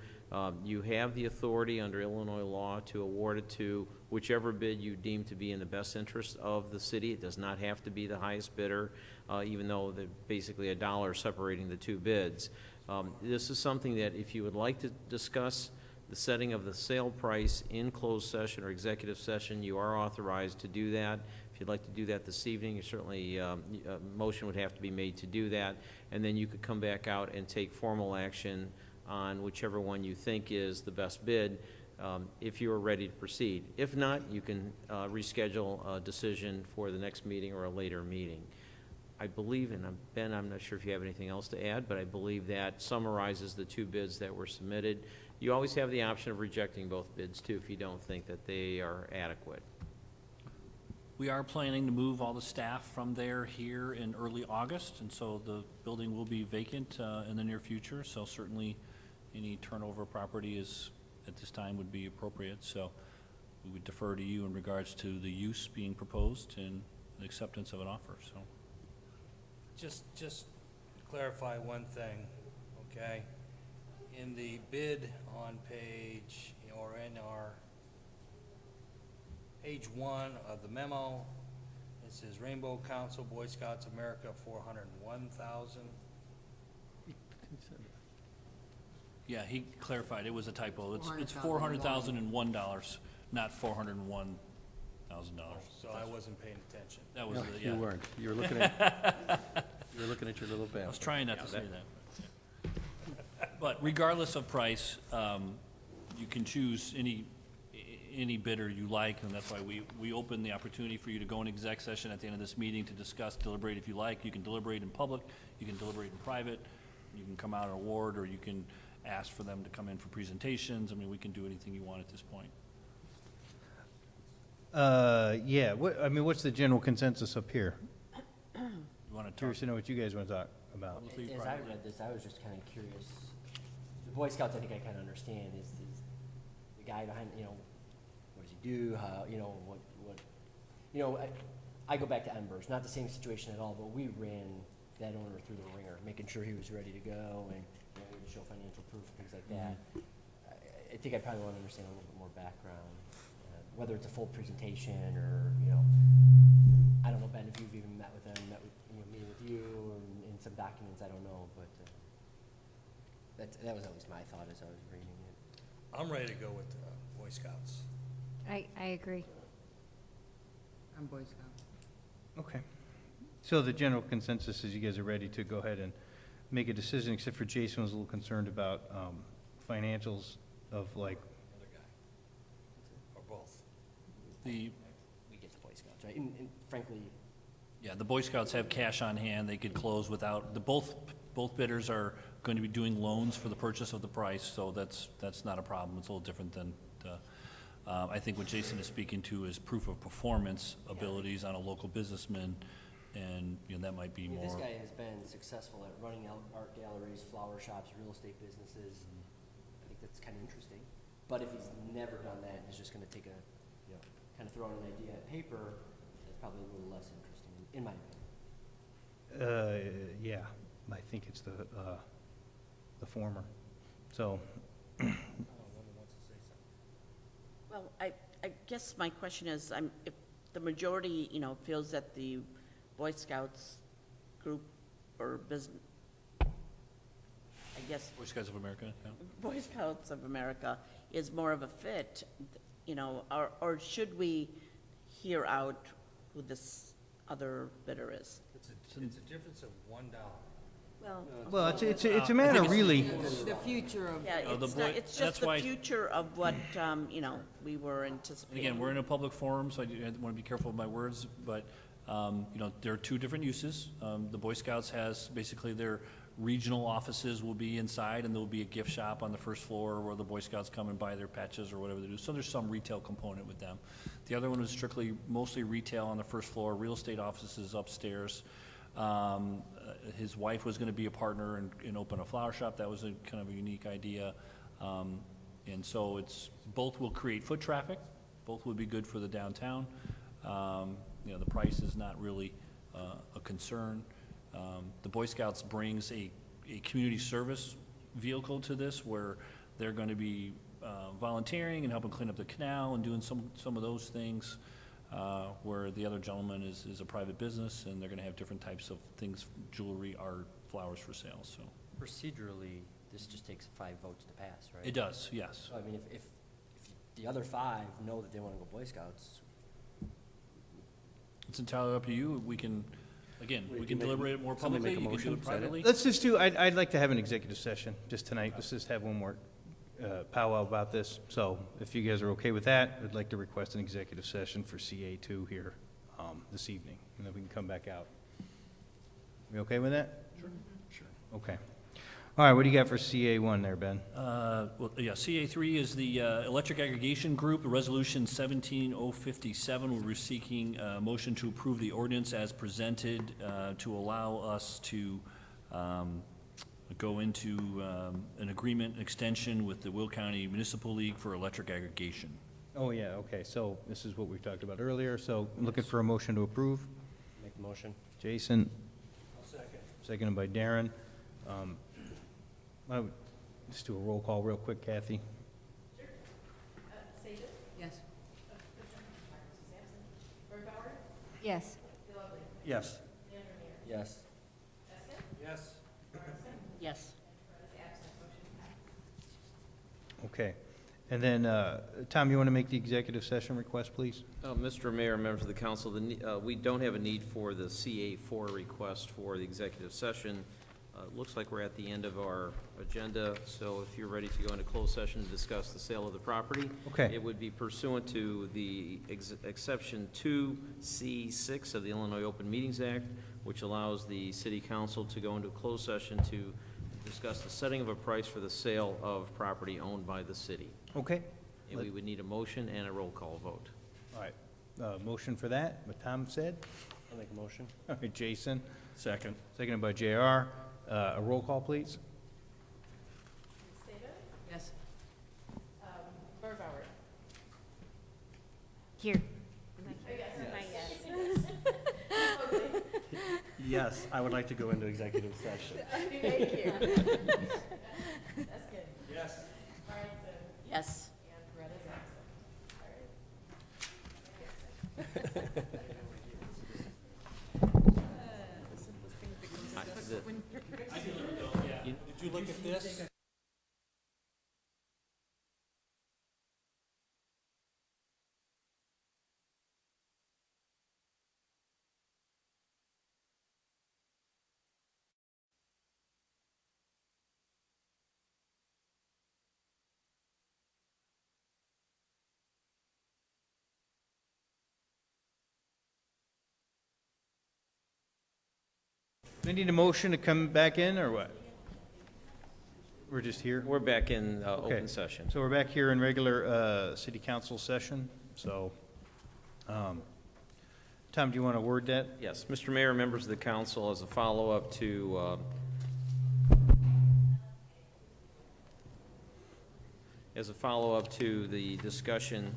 You have the authority under Illinois law to award it to whichever bid you deem to be in the best interest of the city. It does not have to be the highest bidder, even though there's basically $1 separating the 2 bids. This is something that if you would like to discuss the setting of the sale price in closed session or executive session, you are authorized to do that. If you'd like to do that this evening, you certainly, a motion would have to be made to do that, and then you could come back out and take formal action on whichever one you think is the best bid, if you are ready to proceed. If not, you can reschedule a decision for the next meeting or a later meeting. I believe, and Ben, I'm not sure if you have anything else to add, but I believe that summarizes the 2 bids that were submitted. You always have the option of rejecting both bids, too, if you don't think that they are adequate. We are planning to move all the staff from there here in early August, and so the building will be vacant in the near future, so certainly any turnover property at this time would be appropriate. So we would defer to you in regards to the use being proposed and the acceptance of an offer, so. Just clarify one thing, okay? In the bid on page, or in our page 1 of the memo, it says Rainbow Council, Boy Scouts America, 401,000. Yeah, he clarified, it was a typo. It's $400,001, not $401,000. So I wasn't paying attention. That was No, the, you yeah. weren't. You were looking at, you were looking at your little band. I was trying not to say that. But regardless of price, you can choose any bidder you like, and that's why we open the opportunity for you to go in exec session at the end of this meeting to discuss, deliberate if you like. You can deliberate in public, you can deliberate in private, you can come out and award, or you can ask for them to come in for presentations. I mean, we can do anything you want at this point. Yeah, what's the general consensus up here? You want to Curious to know what you guys want to talk about. As I read this, I was just kind of curious. The Boy Scouts, I think I kind of understand, is the guy behind, what does he do, how, I go back to Embers, not the same situation at all, but we ran that owner through the ringer, making sure he was ready to go, and we would show financial proof and things like that. I think I probably want to understand a little bit more background, whether it's a full presentation or, I don't know, Ben, if you've even met with them, meeting with you, and some documents, I don't know, but that was at least my thought as I was reading it. I'm ready to go with Boy Scouts. I agree. I'm Boy Scout. Okay. So the general consensus is you guys are ready to go ahead and make a decision, except for Jason was a little concerned about financials of like. Other guy. Or both. We get the Boy Scouts, right? And frankly. Yeah, the Boy Scouts have cash on hand. They could close without, both bidders are going to be doing loans for the purchase of the price, so that's not a problem. It's a little different than I think what Jason is speaking to is proof of performance abilities on a local businessman, and that might be more. This guy has been successful at running art galleries, flower shops, real estate businesses. I think that's kind of interesting. But if he's never done that and is just going to take kind of throw out an idea at paper, that's probably a little less interesting, in my opinion. Yeah, I think it's the former. So. Well, I guess my question is, if the majority, feels that the Boy Scouts group or business, I guess. Boy Scouts of America, yeah. Boy Scouts of America is more of a fit, or should we hear out who this other bidder is? It's a difference of $1. Well, it's a matter really. The future of. Yeah, it's just the future of what, we were anticipating. Again, we're in a public forum, so I want to be careful of my words, but, there are two different uses. The Boy Scouts has basically their regional offices will be inside, and there'll be a gift shop on the first floor where the Boy Scouts come and buy their patches or whatever they do. So there's some retail component with them. The other one is mostly retail on the first floor, real estate offices upstairs. His wife was going to be a partner and open a flower shop. That was a kind of a unique idea. And so both will create foot traffic. Both would be good for the downtown. The price is not really a concern. The Boy Scouts brings a community service vehicle to this where they're going to be volunteering and helping clean up the canal and doing some of those things. Where the other gentleman is a private business, and they're going to have different types of things, jewelry, art, flowers for sale. So procedurally, this just takes 5 votes to pass, right? It does, yes. So, I mean, if the other 5 know that they want to go Boy Scouts, it's entirely up to you. We can deliberate it more publicly. You can do it privately. Let's just do. I'd like to have an executive session just tonight. Let's just have one more powwow about this. So if you guys are okay with that, I'd like to request an executive session for CA2 here this evening, and then we can come back out. We okay with that? Sure. Okay. All right, what do you got for CA1 there, Ben? CA3 is the Electric Aggregation Group, Resolution 17057. We're seeking a motion to approve the ordinance as presented to allow us to go into an agreement extension with the Will County Municipal League for electric aggregation. Oh, yeah, okay, so this is what we talked about earlier, so I'm looking for a motion to approve. make the motion. Jason, I'll second. seconded by Darren. I would just do a roll call real quick, Kathy. Sure. Sager? Yes. Birnbauer? Yes. Lovely. Yes. Vandermeer? Yes. Eska? Yes. Morrison? Yes. Absent, motion passed. Okay. And then, Tom, you want to make the executive session request, please? Mr. Mayor, members of the council, we don't have a need for the CA4 request for the executive session. Looks like we're at the end of our agenda, so if you're ready to go into closed session to discuss the sale of the property. Okay. It would be pursuant to the exception 2C6 of the Illinois Open Meetings Act, which allows the city council to go into closed session to discuss the setting of a price for the sale of property owned by the city. Okay. And we would need a motion and a roll call vote. All right. Motion for that, what Tom said. I'll make a motion. All right, Jason. Second. Seconded by JR. A roll call, please. Saban? Yes. Burbauer? Here. Yes, I would like to go into executive session. Thank you. That's good. Yes. All right, so, Yes. and Retta's absent. All right. The simplest thing that comes up the- when you're. Did you look at this? We need a motion to come back in, or what? We're just here? We're back in Okay. open session. So we're back here in regular city council session, so, Tom, do you want to word that? Yes, Mr. Mayor, members of the council, as a follow-up to the discussion.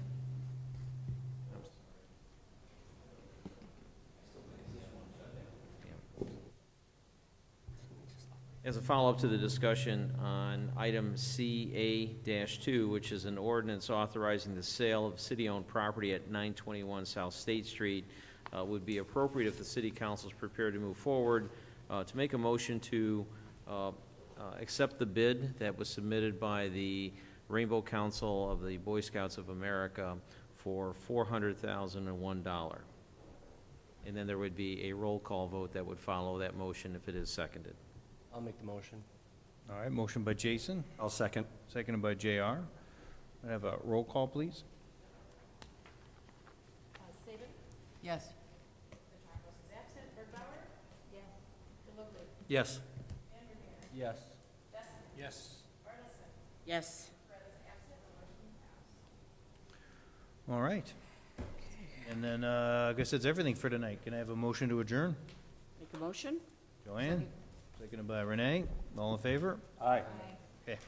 As a follow-up to the discussion on item CA-2, which is an ordinance authorizing the sale of city-owned property at 921 South State Street, would be appropriate if the city council is prepared to move forward to make a motion to accept the bid that was submitted by the Rainbow Council of the Boy Scouts of America for $400,001. And then there would be a roll call vote that would follow that motion if it is seconded. I'll make the motion. All right, motion by Jason, I'll second. seconded by JR. I have a roll call, please. Saban? Yes. Petracos is absent. Burbauer? Yes. Delivery? Yes. Vandermeer? Yes. Dustin? Yes. Arneson? Yes. Retta's absent. The motion passed. All right. And then, I guess that's everything for tonight. Can I have a motion to adjourn? Make a motion? Joanne? Seconded by Renee. All in favor? Aye. Okay.